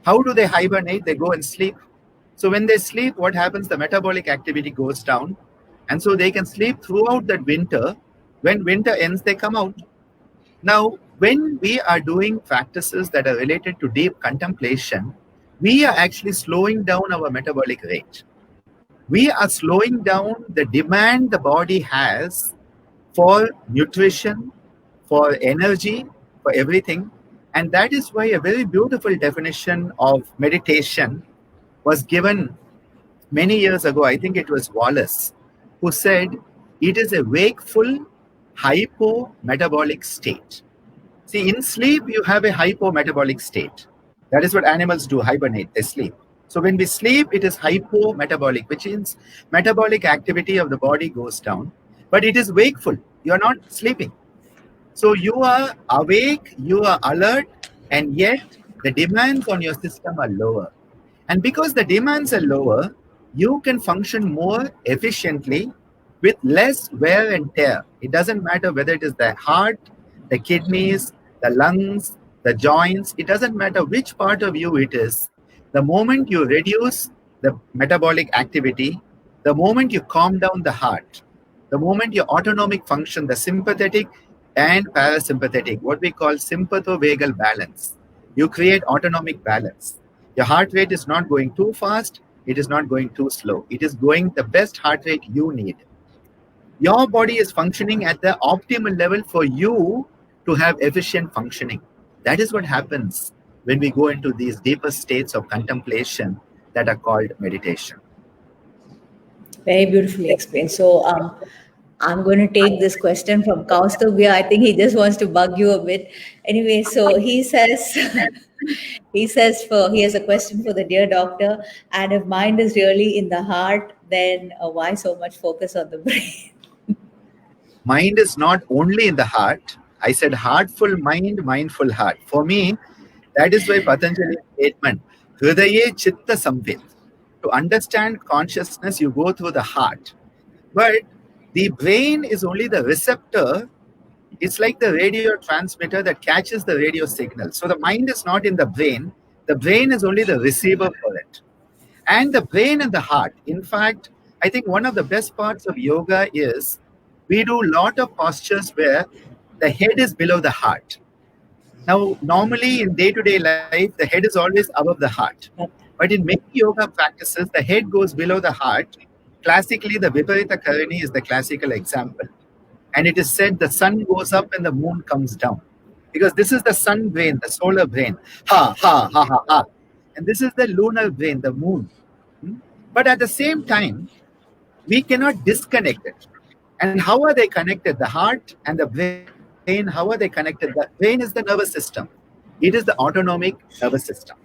How do they hibernate? They go and sleep. So when they sleep, what happens? The metabolic activity goes down. And so they can sleep throughout that winter. When winter ends, they come out. Now, when we are doing practices that are related to deep contemplation, we are actually slowing down our metabolic rate. We are slowing down the demand the body has for nutrition, for energy, for everything. And that is why a very beautiful definition of meditation was given many years ago. I think it was Wallace who said it is a wakeful hypometabolic state. See, in sleep, you have a hypometabolic state. That is what animals do, hibernate, they sleep. So when we sleep, it is hypometabolic, which means metabolic activity of the body goes down, but it is wakeful. You're not sleeping. So you are awake, you are alert, and yet the demands on your system are lower. And because the demands are lower, you can function more efficiently with less wear and tear. It doesn't matter whether it is the heart, the kidneys, the lungs, the joints, it doesn't matter which part of you it is. The moment you reduce the metabolic activity, the moment you calm down the heart, the moment your autonomic function, the sympathetic and parasympathetic, what we call sympathovagal balance, you create autonomic balance. Your heart rate is not going too fast, it is not going too slow. It is going the best heart rate you need. Your body is functioning at the optimal level for you to have efficient functioning. That is what happens when we go into these deeper states of contemplation that are called meditation. Very beautifully explained. So I'm going to take this question from Kaustubhya. I think he just wants to bug you a bit. Anyway, so he says, he has a question for the dear doctor. And if mind is really in the heart, then why so much focus on the brain? Mind is not only in the heart. I said heartful mind, mindful heart. For me, that is why Patanjali's statement, Hridaye Chitta Samvit. To understand consciousness, you go through the heart. But the brain is only the receptor. It's like the radio transmitter that catches the radio signal. So the mind is not in the brain. The brain is only the receiver for it. And the brain and the heart. In fact, I think one of the best parts of yoga is we do a lot of postures where the head is below the heart. Now, normally in day-to-day life, the head is always above the heart. But in many yoga practices, the head goes below the heart. Classically, the Viparita Karini is the classical example. And it is said the sun goes up and the moon comes down. Because this is the sun brain, the solar brain. Ha, ha, ha, ha, ha. And this is the lunar brain, the moon. But at the same time, we cannot disconnect it. And how are they connected? The heart and the brain, how are they connected? The brain is the nervous system. It is the autonomic nervous system.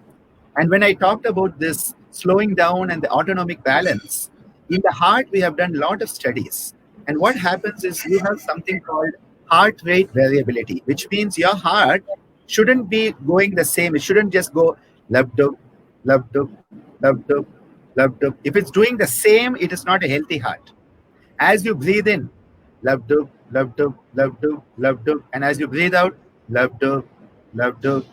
And when I talked about this slowing down and the autonomic balance, in the heart, we have done a lot of studies. And what happens is you have something called heart rate variability, which means your heart shouldn't be going the same. It shouldn't just go love dub, love dub, love dub, love dub. If it's doing the same, it is not a healthy heart. As you breathe in, love dub, love dub, love dub, love dub. And as you breathe out, love dub, love dub,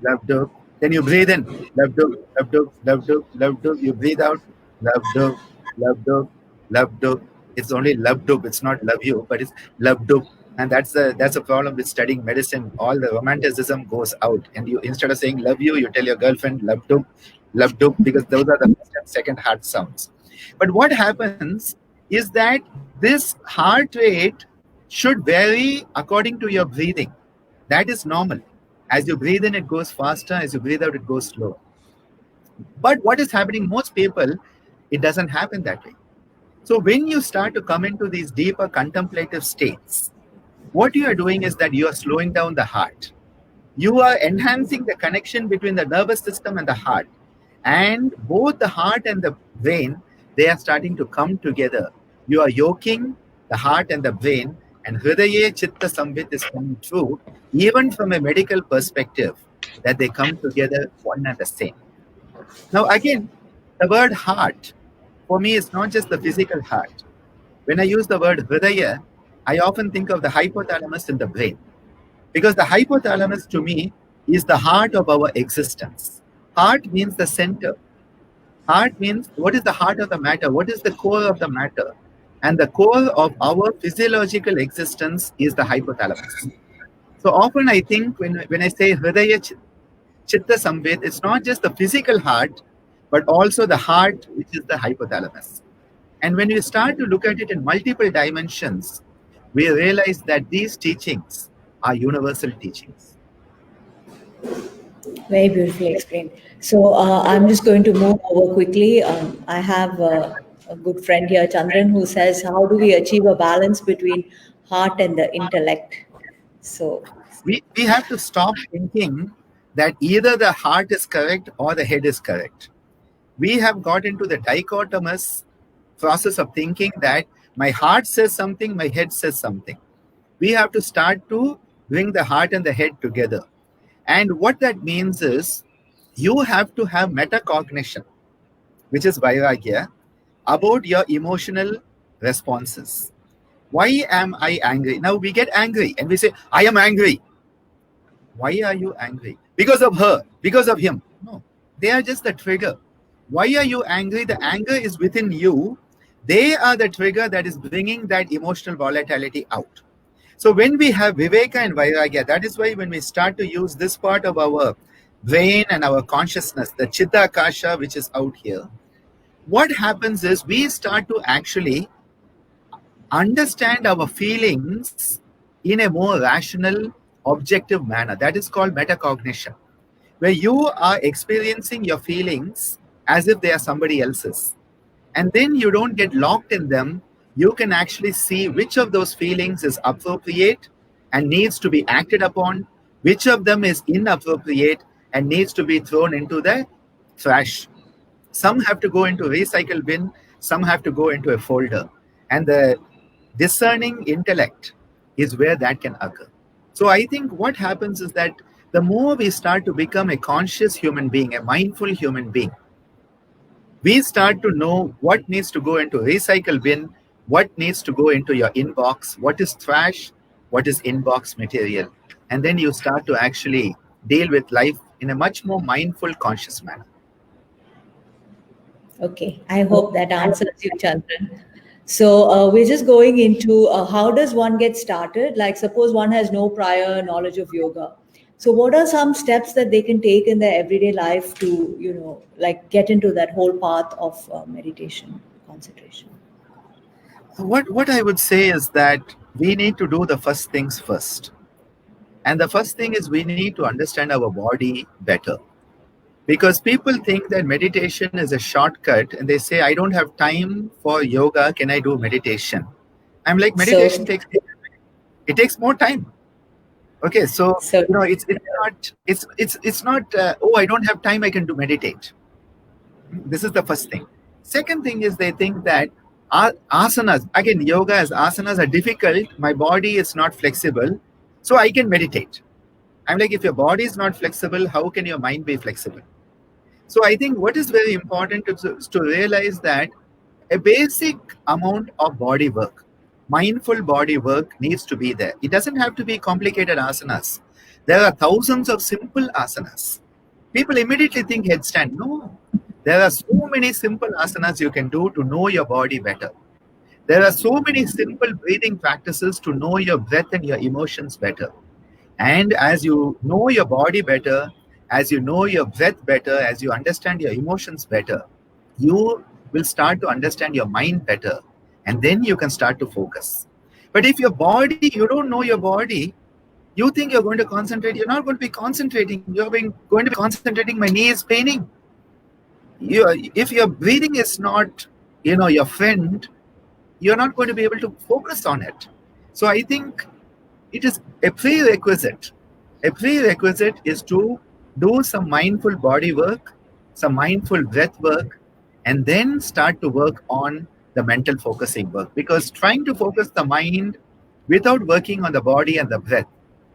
love dub. Then you breathe in, love dub, love dub, love dub, love dub. You breathe out, love dub, love dub, love dub. It's only love dub. It's not love you, but it's love dub. And that's a problem with studying medicine. All the romanticism goes out, and you, instead of saying love you tell your girlfriend love dub, because those are the first and second heart sounds. But what happens is that this heart rate should vary according to your breathing. That is normal. As you breathe in, it goes faster. As you breathe out, it goes slower. But what is happening, most people, it doesn't happen that way. So when you start to come into these deeper contemplative states, what you are doing is that you are slowing down the heart. You are enhancing the connection between the nervous system and the heart. And both the heart and the brain, they are starting to come together. You are yoking the heart and the brain, and Hridaya Chitta Samvit is coming true, even from a medical perspective, that they come together one and the same. Now again, the word heart, for me, is not just the physical heart. When I use the word Hridaya, I often think of the hypothalamus in the brain. Because the hypothalamus to me is the heart of our existence. Heart means the center. Heart means what is the heart of the matter? What is the core of the matter? And the core of our physiological existence is the hypothalamus. So often I think when I say Hridaya Chitta Samved, it's not just the physical heart, but also the heart, which is the hypothalamus. And when we start to look at it in multiple dimensions, we realize that these teachings are universal teachings. Very beautifully explained. So I'm just going to move over quickly. I have a good friend here, Chandran, who says, how do we achieve a balance between heart and the intellect? So we have to stop thinking that either the heart is correct or the head is correct. We have got into the dichotomous process of thinking that my heart says something, my head says something. We have to start to bring the heart and the head together. And what that means is you have to have metacognition, which is vairagya, about your emotional responses. Why am I angry? Now we get angry and we say, I am angry. Why are you angry? Because of her, because of him. No, they are just the trigger. Why are you angry? The anger is within you. They are the trigger that is bringing that emotional volatility out. So when we have viveka and vairagya, that is why when we start to use this part of our brain and our consciousness, the chitta akasha, which is out here, what happens is we start to actually understand our feelings in a more rational, objective manner. That is called metacognition, where you are experiencing your feelings as if they are somebody else's. And then you don't get locked in them. You can actually see which of those feelings is appropriate and needs to be acted upon, which of them is inappropriate and needs to be thrown into the trash. Some have to go into recycle bin, some have to go into a folder. And the discerning intellect is where that can occur. So I think what happens is that the more we start to become a conscious human being, a mindful human being, we start to know what needs to go into recycle bin, what needs to go into your inbox, what is trash, what is inbox material. And then you start to actually deal with life in a much more mindful, conscious manner. Okay, I hope that answers you, Chandran. So we're just going into how does one get started? Like suppose one has no prior knowledge of yoga. So what are some steps that they can take in their everyday life to, like get into that whole path of meditation, concentration? What I would say is that we need to do the first things first. And the first thing is we need to understand our body better. Because people think that meditation is a shortcut and they say, I don't have time for yoga. Can I do meditation? I'm like, meditation takes more time. Okay, so it's not oh, I don't have time, I can do meditate. This is the first thing. Second thing is they think that asanas, again, yoga as asanas are difficult. My body is not flexible, so I can meditate. I'm like, if your body is not flexible, how can your mind be flexible? So I think what is very important is to realize that a basic amount of body work, mindful body work needs to be there. It doesn't have to be complicated asanas. There are thousands of simple asanas. People immediately think headstand. No, there are so many simple asanas you can do to know your body better. There are so many simple breathing practices to know your breath and your emotions better. And as you know your body better, as you know your breath better, as you understand your emotions better, you will start to understand your mind better. And then you can start to focus. But if your body, you don't know your body, you think you're going to concentrate, you're not going to be concentrating. Going to be concentrating, my knee is paining. If your breathing is not, your friend, you're not going to be able to focus on it. So I think it is a prerequisite. A prerequisite is to do some mindful body work, some mindful breath work, and then start to work on the mental focusing work. Because trying to focus the mind without working on the body and the breath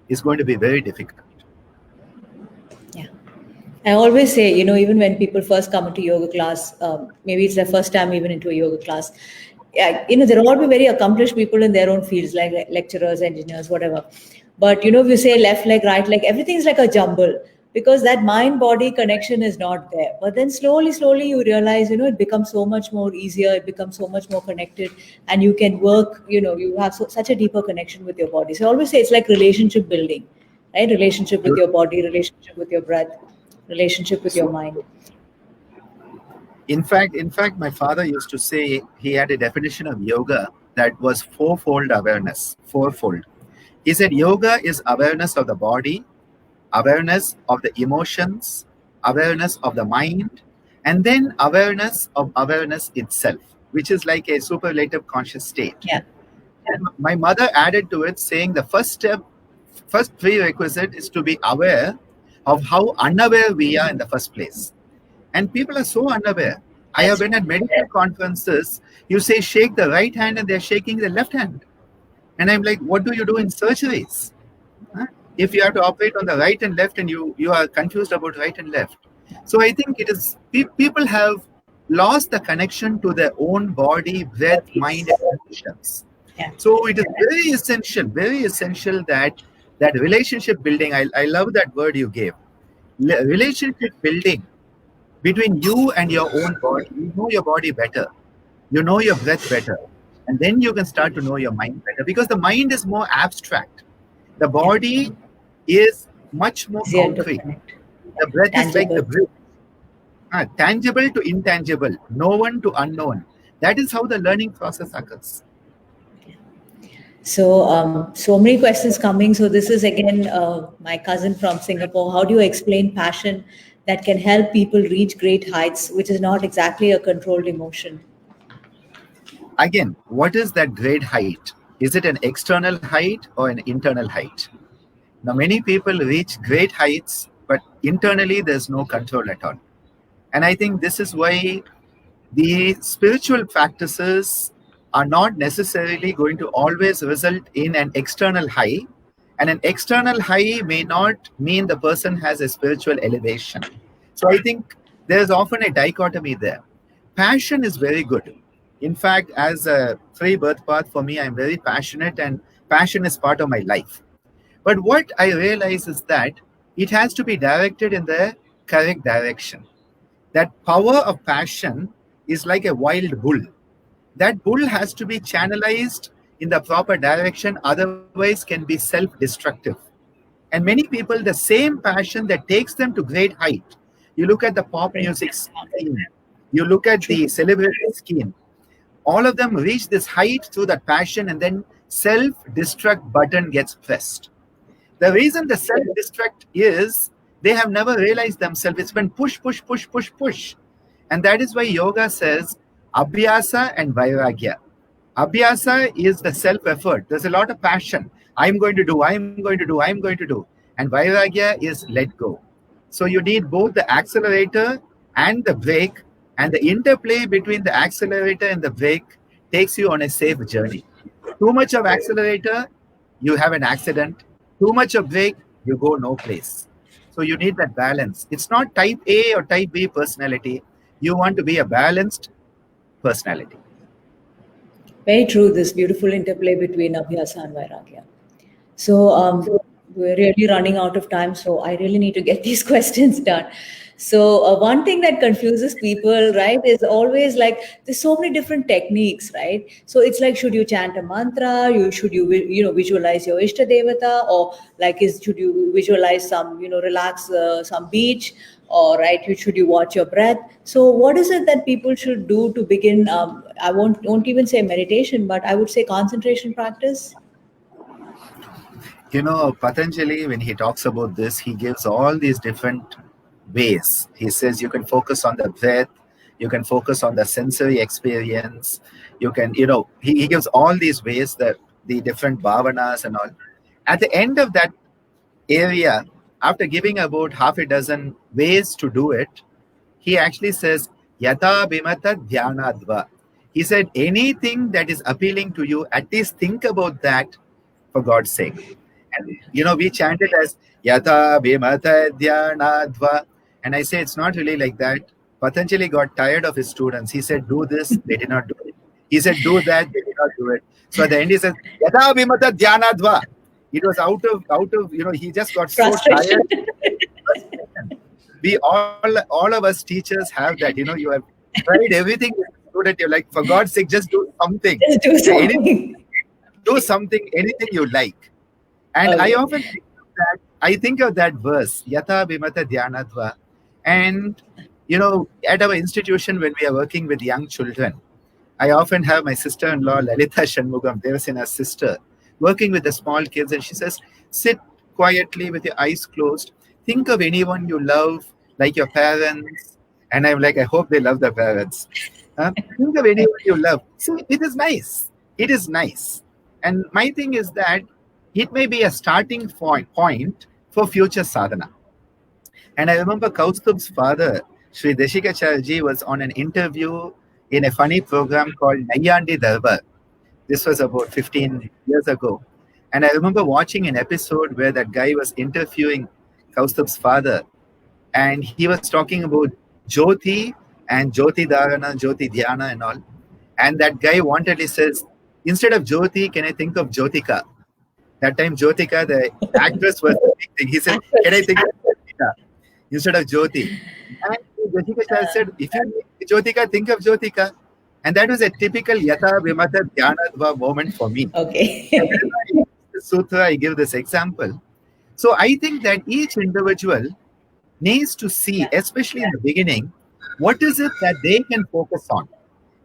is going to be very difficult. Yeah. I always say, even when people first come into yoga class, maybe it's their first time even into a yoga class, yeah, they'll all be very accomplished people in their own fields, like lecturers, engineers, whatever. But, if you say left leg, right leg, everything's like a jumble because that mind-body connection is not there. But then slowly you realize, it becomes so much more easier. It becomes so much more connected and you can work, you have such a deeper connection with your body. So I always say it's like relationship building, right? Relationship with your body, relationship with your breath, relationship with your mind. In fact, my father used to say he had a definition of yoga that was fourfold awareness. Fourfold. He said yoga is awareness of the body, awareness of the emotions, awareness of the mind, and then awareness of awareness itself, which is like a superlative conscious state. Yeah. And my mother added to it saying the first prerequisite is to be aware of how unaware we are in the first place. And people are so unaware. I have been at medical conferences, you say shake the right hand and they're shaking the left hand. And I'm like, what do you do in surgeries? Huh? If you have to operate on the right and left and you are confused about right and left. So I think it is, people have lost the connection to their own body, breath, mind, and emotions. Yeah. So it is very essential that relationship building, I love that word you gave, relationship building between you and your own body. You know your body better, you know your breath better, and then you can start to know your mind better, because the mind is more abstract, the body is much more concrete, the breath is like the breath, tangible to intangible, known to unknown. That is how the learning process occurs. So, so many questions coming. So this is again my cousin from Singapore. How do you explain passion that can help people reach great heights, which is not exactly a controlled emotion? Again, what is that great height? Is it an external height or an internal height? Now, many people reach great heights, but internally there's no control at all. And I think this is why the spiritual practices are not necessarily going to always result in an external high. And an external high may not mean the person has a spiritual elevation. So I think there's often a dichotomy there. Passion is very good. In fact, as a free birth path for me, I'm very passionate, and passion is part of my life. But what I realize is that it has to be directed in the correct direction. That power of passion is like a wild bull. That bull has to be channelized in the proper direction, otherwise can be self-destructive. And many people, the same passion that takes them to great height. You look at the pop music scene, you look at the celebrity scene, all of them reach this height through that passion, and then self-destruct button gets pressed. The reason the self-destruct is they have never realized themselves. It's been push. And that is why yoga says abhyasa and vairagya. Abhyasa is the self-effort. There's a lot of passion. I'm going to do. And vairagya is let go. So you need both the accelerator and the brake, and the interplay between the accelerator and the brake takes you on a safe journey. Too much of accelerator, you have an accident. Too much of brake, you go no place. So you need that balance. It's not type A or type B personality. You want to be a balanced personality. Very true, this beautiful interplay between Abhyasa and Vairagya. So we're really running out of time, so I really need to get these questions done. So one thing that confuses people, right, is always like there's so many different techniques, right? So it's like, should you chant a mantra? Should you visualize your Ishta Devata, or like should you visualize some relax some beach, or right, should you watch your breath? So what is it that people should do to begin? I won't even say meditation, but I would say concentration practice. Patanjali, when he talks about this, he gives all these different ways. He says you can focus on the breath, you can focus on the sensory experience, you can, he gives all these ways, that the different bhavanas and all. At the end of that area, after giving about half a dozen ways to do it, he actually says, Yata bimata dhyanadva. He said, anything that is appealing to you, at least think about that, for God's sake. And we chant it as Yata bimata dhyanadva. And I say it's not really like that. Patanjali got tired of his students. He said, do this, they did not do it. He said, do that, they did not do it. So at the end he says, Yata bimata dhyanadva. It was out of he just got so tired. We all of us teachers have that. You have tried everything so that you're like, for God's sake, just do something. Just do something. Do something, anything you like. And okay. I often think of that verse, Yata bimata dhyanadva. And at our institution, when we are working with young children, I often have my sister-in-law, Lalita Shanmugam, Devasina's sister, working with the small kids, and she says, sit quietly with your eyes closed. Think of anyone you love, like your parents. And I'm like, I hope they love their parents. Think of anyone you love. So it is nice. It is nice. And my thing is that it may be a starting point for future sadhana. And I remember Kaustub's father, Sri Deshikacharya, was on an interview in a funny program called Nayyandi Darbar. This was about 15 years ago. And I remember watching an episode where that guy was interviewing Kaustub's father. And he was talking about Jyoti and Jyoti Dharana, Jyoti Dhyana and all. And that guy wantedly says, instead of Jyoti, can I think of Jyotika? That time Jyotika, the actress, was the big thing. He said, can I think of Jyotika instead of Jyoti? And Jyotika said, if you think Jyotika, think of Jyotika. And that was a typical Yata Vimata Dhyanadva moment for me. Okay. The sutra, I give this example. So I think that each individual needs to see, especially in the beginning, what is it that they can focus on.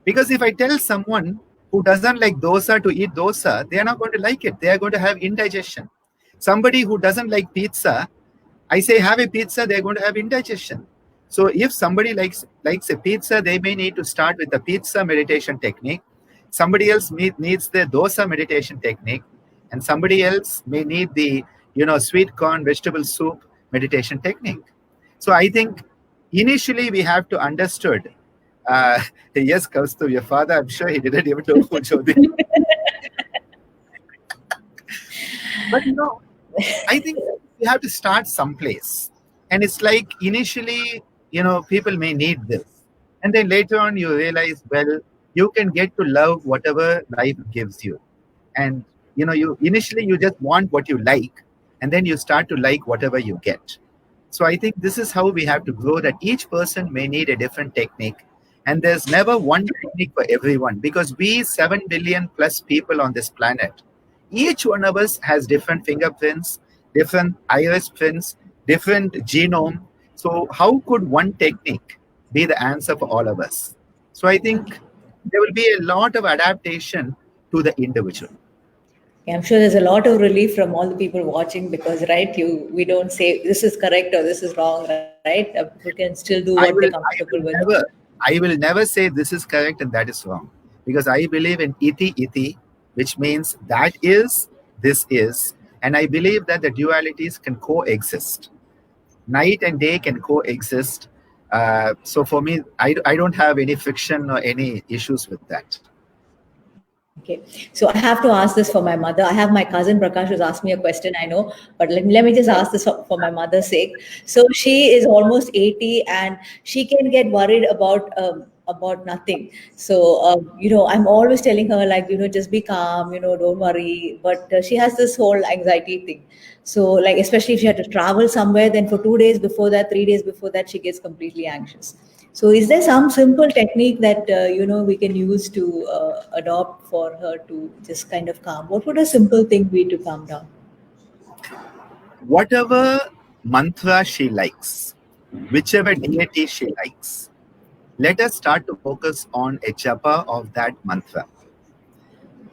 Because if I tell someone who doesn't like dosa to eat dosa, they are not going to like it. They are going to have indigestion. Somebody who doesn't like pizza, I say have a pizza, they are going to have indigestion. So if somebody likes a pizza, they may need to start with the pizza meditation technique. Somebody else needs the dosa meditation technique. And somebody else may need the sweet corn vegetable soup meditation technique. So I think initially we have to understood. Yes, Kaustubh, your father, I'm sure he didn't even know who Jyoti. But I think you have to start someplace. And it's like initially, people may need this. And then later on you realize, well, you can get to love whatever life gives you. And, you initially you just want what you like, and then you start to like whatever you get. So I think this is how we have to grow, that each person may need a different technique. And there's never one technique for everyone, because we 7 billion plus people on this planet, each one of us has different fingerprints, different iris prints, different genome. So how could one technique be the answer for all of us? So I think there will be a lot of adaptation to the individual. I'm sure there's a lot of relief from all the people watching, because we don't say this is correct or this is wrong, right? We can still do what we're comfortable with. I will never say this is correct and that is wrong, because I believe in iti, which means that is, this is, and I believe that the dualities can coexist. Night and day can coexist. So for me, I don't have any friction or any issues with that. Okay, so I have to ask this for my mother. I have my cousin Prakash who's asked me a question, I know, but let me just ask this for my mother's sake. So she is almost 80 and she can get worried about a about nothing. So I'm always telling her, like, just be calm, don't worry, but she has this whole anxiety thing. So, like, especially if she had to travel somewhere, then for 2 days before that, 3 days before that, she gets completely anxious. So is there some simple technique that we can use to adopt for her to just kind of calm? What would a simple thing be to calm down? Whatever mantra she likes, whichever deity she likes, let us start to focus on a japa of that mantra.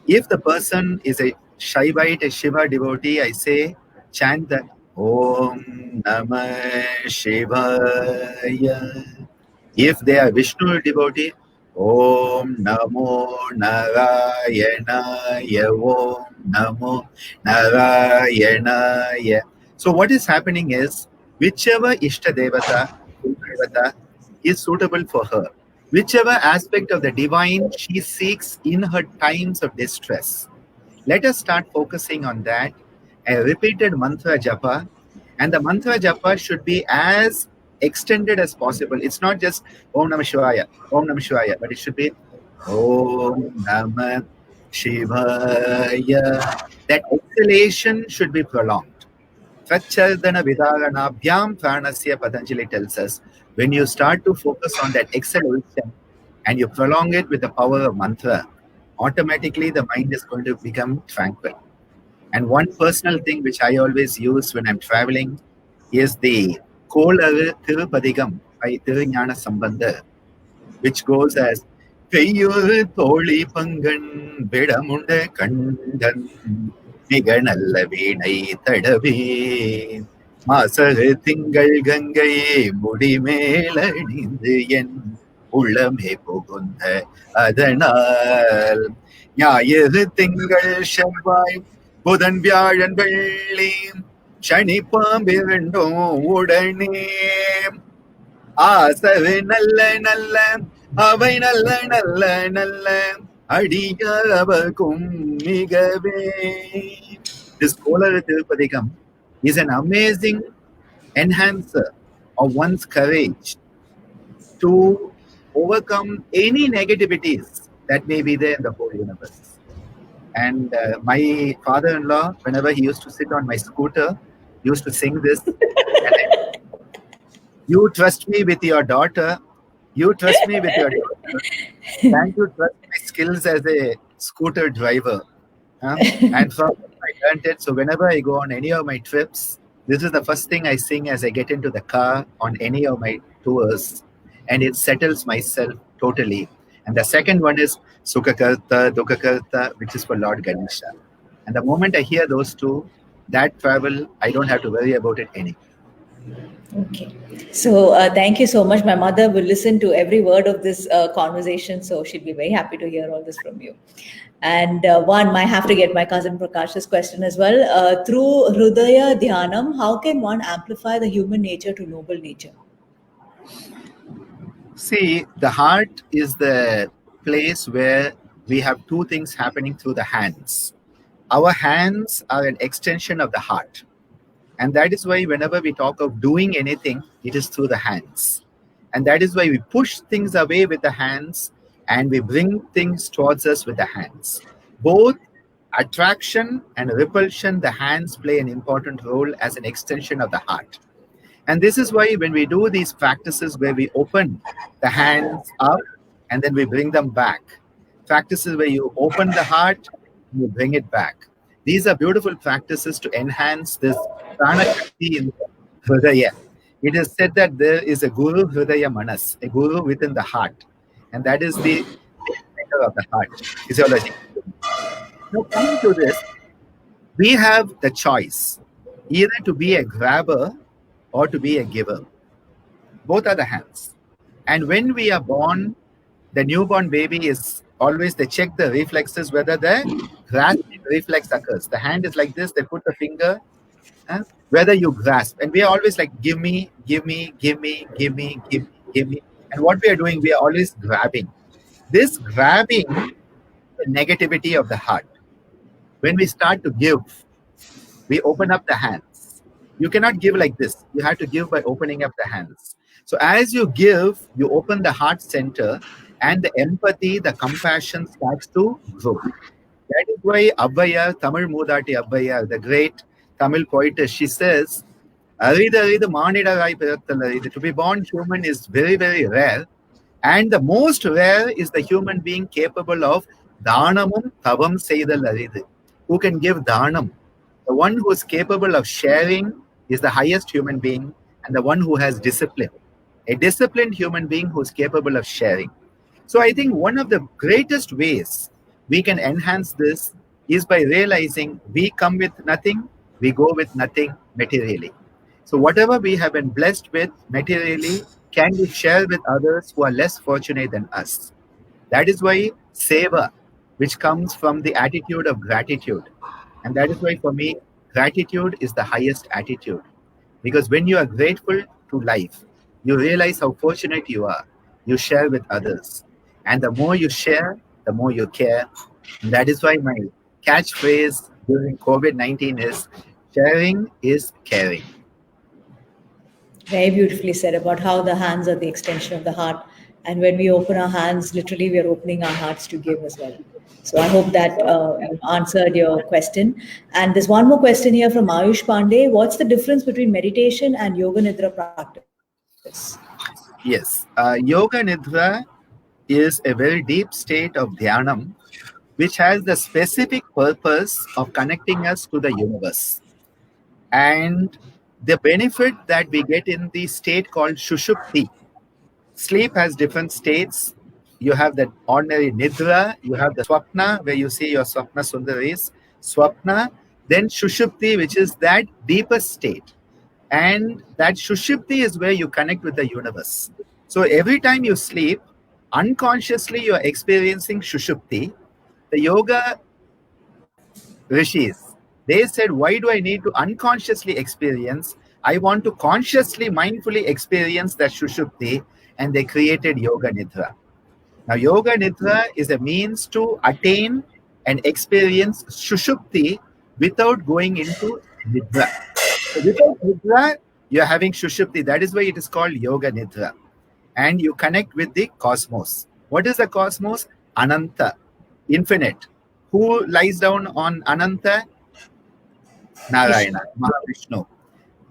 If the person is a Shaivite, a Shiva devotee, I say chant the Om Namah Shivaya. If they are Vishnu devotee, Om Namo Narayanaya, Om Namo Narayanaya. So what is happening is, whichever Ishta Devata, Devata is suitable for her, whichever aspect of the divine she seeks in her times of distress, let us start focusing on that. A repeated mantra japa, and the mantra japa should be as extended as possible. It's not just Om Namah Shivaya, Om Namah Shivaya, but it should be Om Namah Shivaya. That exhalation should be prolonged. Trachardana Vidaranabhyam Pranasya, Patanjali tells us, when you start to focus on that exhalation and you prolong it with the power of mantra, automatically the mind is going to become tranquil. And one personal thing which I always use when I'm traveling is the Kolaru Thirupadigam by Thiruஞான Sambandar, which goes as Peyyur Tholi Pangan Vedamunda Kandan Miga நல்ல வீணை தடவே மாசரு திங்கள் கங்கை முடிமேலணிந்து என் உள்ளமே புகுந்த அதனால் ஞாயிறு திங்கள் செவ்வாய் புதன் வியாழன் வெள்ளி சனி பாம்பிரண்டும் உடனே ஆசரு நல்ல நல்ல அவை நல்ல நல்ல நல்ல அடியவர்க்கும் மிகவே. This Kolara Tirupadigam is an amazing enhancer of one's courage to overcome any negativities that may be there in the whole universe. And my father-in-law, whenever he used to sit on my scooter, used to sing this. You trust me with your daughter. You trust me with your daughter. Thank you, trust my skills as a scooter driver. And from I learned it. So whenever I go on any of my trips, this is the first thing I sing as I get into the car on any of my tours. And it settles myself totally. And the second one is Sukhakarta, Dukhakarta, which is for Lord Ganesha. And the moment I hear those two, that travel, I don't have to worry about it anymore. Okay. So thank you so much. My mother will listen to every word of this conversation. So she'll be very happy to hear all this from you. And I have to get my cousin Prakash's question as well. Through Hridaya Dhyanam, how can one amplify the human nature to noble nature? See, the heart is the place where we have two things happening through the hands. Our hands are an extension of the heart. And that is why whenever we talk of doing anything, it is through the hands. And that is why we push things away with the hands and we bring things towards us with the hands. Both attraction and repulsion, the hands play an important role as an extension of the heart. And this is why when we do these practices where we open the hands up and then we bring them back, practices where you open the heart, you bring it back. These are beautiful practices to enhance this prana shakti in the hridaya. It is said that there is a guru hridaya manas, a guru within the heart. And that is the center of the heart, physiology. Now coming to this, we have the choice either to be a grabber or to be a giver. Both are the hands. And when we are born, the newborn baby is always, they check the reflexes whether the grasping reflex occurs. The hand is like this, they put the finger, whether you grasp. And we are always like, give me, give me, give me, give me, give me, give me. And what we are doing, we are always grabbing. This grabbing, the negativity of the heart. When we start to give, we open up the hands. You cannot give like this. You have to give by opening up the hands. So as you give, you open the heart center, and the empathy, the compassion starts to grow. That is why Abbayar, Tamil Mudati Abbayar, the great Tamil poetess, she says, "Aridu aridu maanidarai pirathal aridu." To be born human is very, very rare. And the most rare is the human being capable of dhanamum tavam seidal aridu, who can give dhanam. The one who is capable of sharing is the highest human being, and the one who has discipline. A disciplined human being who is capable of sharing. So I think one of the greatest ways we can enhance this is by realizing we come with nothing, we go with nothing materially. So whatever we have been blessed with materially can we share with others who are less fortunate than us. That is why seva, which comes from the attitude of gratitude. And that is why for me, gratitude is the highest attitude. Because when you are grateful to life, you realize how fortunate you are. You share with others. And the more you share, the more you care. And that is why my catchphrase during COVID-19 is sharing is caring. Very beautifully said about how the hands are the extension of the heart. And when we open our hands, literally, we are opening our hearts to give as well. So I hope that answered your question. And there's one more question here from Ayush Pandey. What's the difference between meditation and yoga nidra practice? Yes, Yoga Nidra is a very deep state of Dhyanam, which has the specific purpose of connecting us to the universe. And the benefit that we get in the state called Shushupti. Sleep has different states. You have the ordinary Nidra, you have the Swapna, where you see your Swapna Sundaris, Swapna, then Shushupti, which is that deeper state. And that Shushupti is where you connect with the universe. So every time you sleep, unconsciously you are experiencing Shushupti. The yoga rishis, they said, why do I need to unconsciously experience? I want to consciously, mindfully experience that Shushupti, and they created Yoga Nidra. Now, Yoga Nidra is a means to attain and experience Shushupti without going into Nidra. So without Nidra, you're having Shushupti. That is why it is called Yoga Nidra. And you connect with the cosmos. What is the cosmos? Ananta, infinite. Who lies down on Ananta? Narayana, Mahavishnu.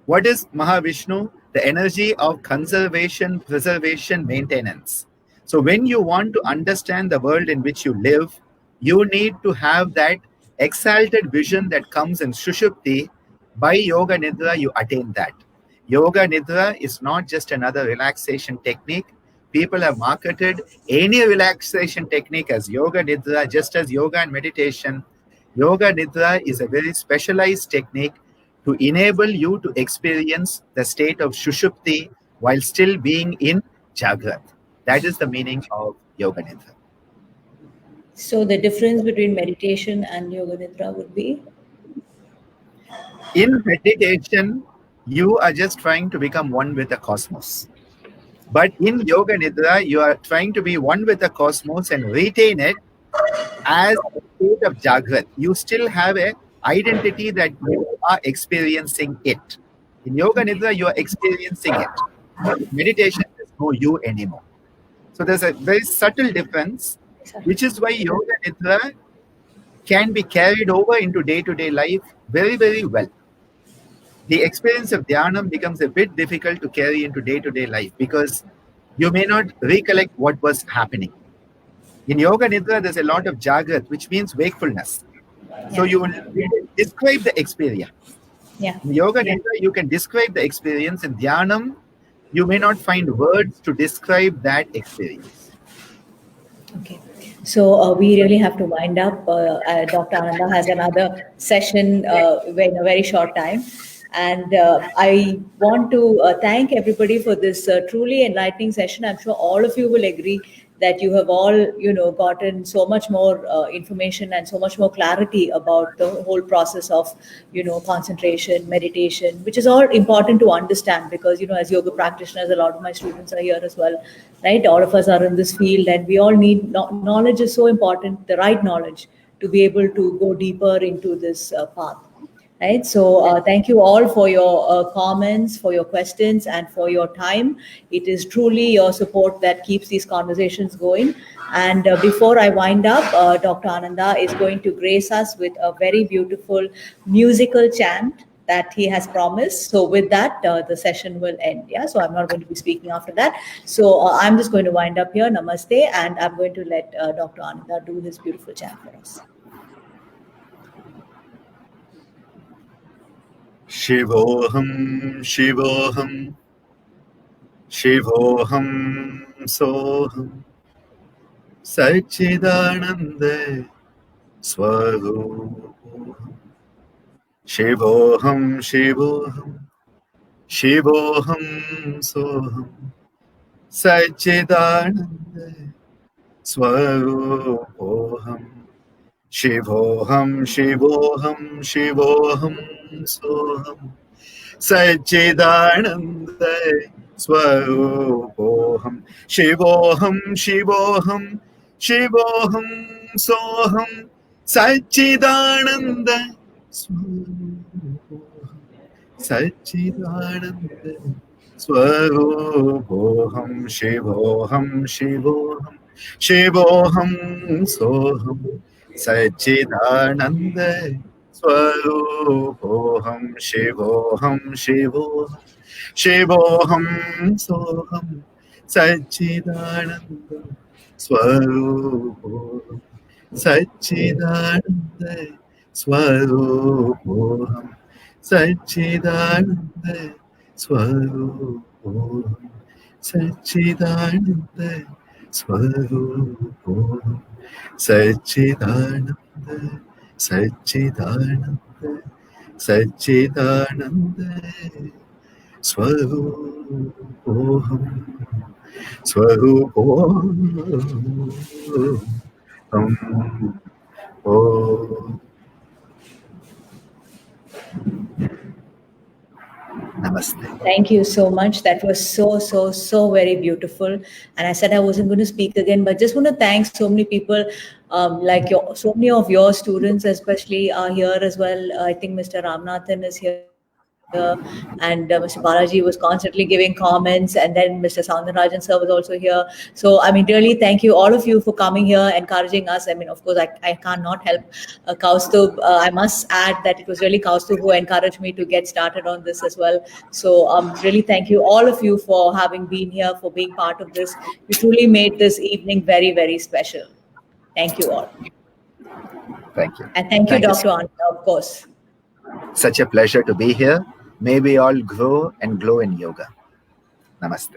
What is Mahavishnu? The energy of conservation, preservation, maintenance. So when you want to understand the world in which you live, you need to have that exalted vision that comes in Shushupti. By Yoga Nidra, you attain that. Yoga Nidra is not just another relaxation technique. People have marketed any relaxation technique as Yoga Nidra, just as yoga and meditation. Yoga Nidra is a very specialized technique to enable you to experience the state of Shushupti while still being in Jagrat. That is the meaning of Yoga Nidra. So the difference between meditation and yoga nidra would be? In meditation, you are just trying to become one with the cosmos. But in Yoga Nidra, you are trying to be one with the cosmos and retain it as a state of Jagrat. You still have a identity that you are experiencing it. In Yoga Nidra, you are experiencing it. But in meditation, there's no you anymore. So there's a very subtle difference, which is why Yoga Nidra can be carried over into day-to-day life very, very well. The experience of Dhyanam becomes a bit difficult to carry into day-to-day life because you may not recollect what was happening. In Yoga Nidra, there's a lot of Jagrat, which means wakefulness. So you will describe the experience. In Yoga Nidra, you can describe the experience. In Dhyanam, you may not find words to describe that experience. Okay. So we really have to wind up. Dr. Ananda has another session in a very short time. And I want to thank everybody for this truly enlightening session. I'm sure all of you will agree that you have all, gotten so much more information and so much more clarity about the whole process of, concentration, meditation, which is all important to understand because, as yoga practitioners, a lot of my students are here as well, right? All of us are in this field and we all need knowledge is so important, the right knowledge to be able to go deeper into this path. Right. So thank you all for your comments, for your questions, and for your time. It is truly your support that keeps these conversations going. And before I wind up, Dr. Ananda is going to grace us with a very beautiful musical chant that he has promised. So with that, the session will end. Yeah. So I'm not going to be speaking after that. So I'm just going to wind up here. Namaste. And I'm going to let Dr. Ananda do his beautiful chant for us. Shivoham, Shivoham, Shivoham, Soham, Satchidananda, Swaroham. Shivoham, Shivoham, Shivoham, Soham, Satchidananda, Swaroham. Shivoham, Shivoham, Shivoham, Soham, Satchidananda Swarupoham. Shivoham, Shivoham, Shivoham, Soham, Satchidananda Swarupoham. Satchidananda Swarupoham. Shivoham, Shivoham, Shivoham, Soham, Satchidananda Swarupoham. Shivoham, Shivoham, Shivoham, Soham, Satchidananda Swarupoham. Satchidananda Swarupoham. Satchidananda Swarupoham. Satchidananda Swarupoham. Satchidananda, Satchidananda, Satchidananda Swarupoham. Swarupoham. Om. Namaste. Thank you so much. That was so very beautiful. And I said I wasn't going to speak again, but just want to thank so many people, so many of your students, especially are here as well. I think Mr. Ramnathan is here, and Mr. Balaji was constantly giving comments, and then Mr. Soundararajan sir was also here. So I mean, really, thank you all of you for coming here, encouraging us. I mean, of course, I cannot help Kaustubh. I must add that it was really Kaustubh who encouraged me to get started on this as well. So really thank you all of you for having been here, for being part of this. You truly made this evening very special. Thank you all. Thank you. And thank you, Thank you, Dr. Ananda, of course. Such a pleasure to be here. May we all grow and glow in yoga. Namaste.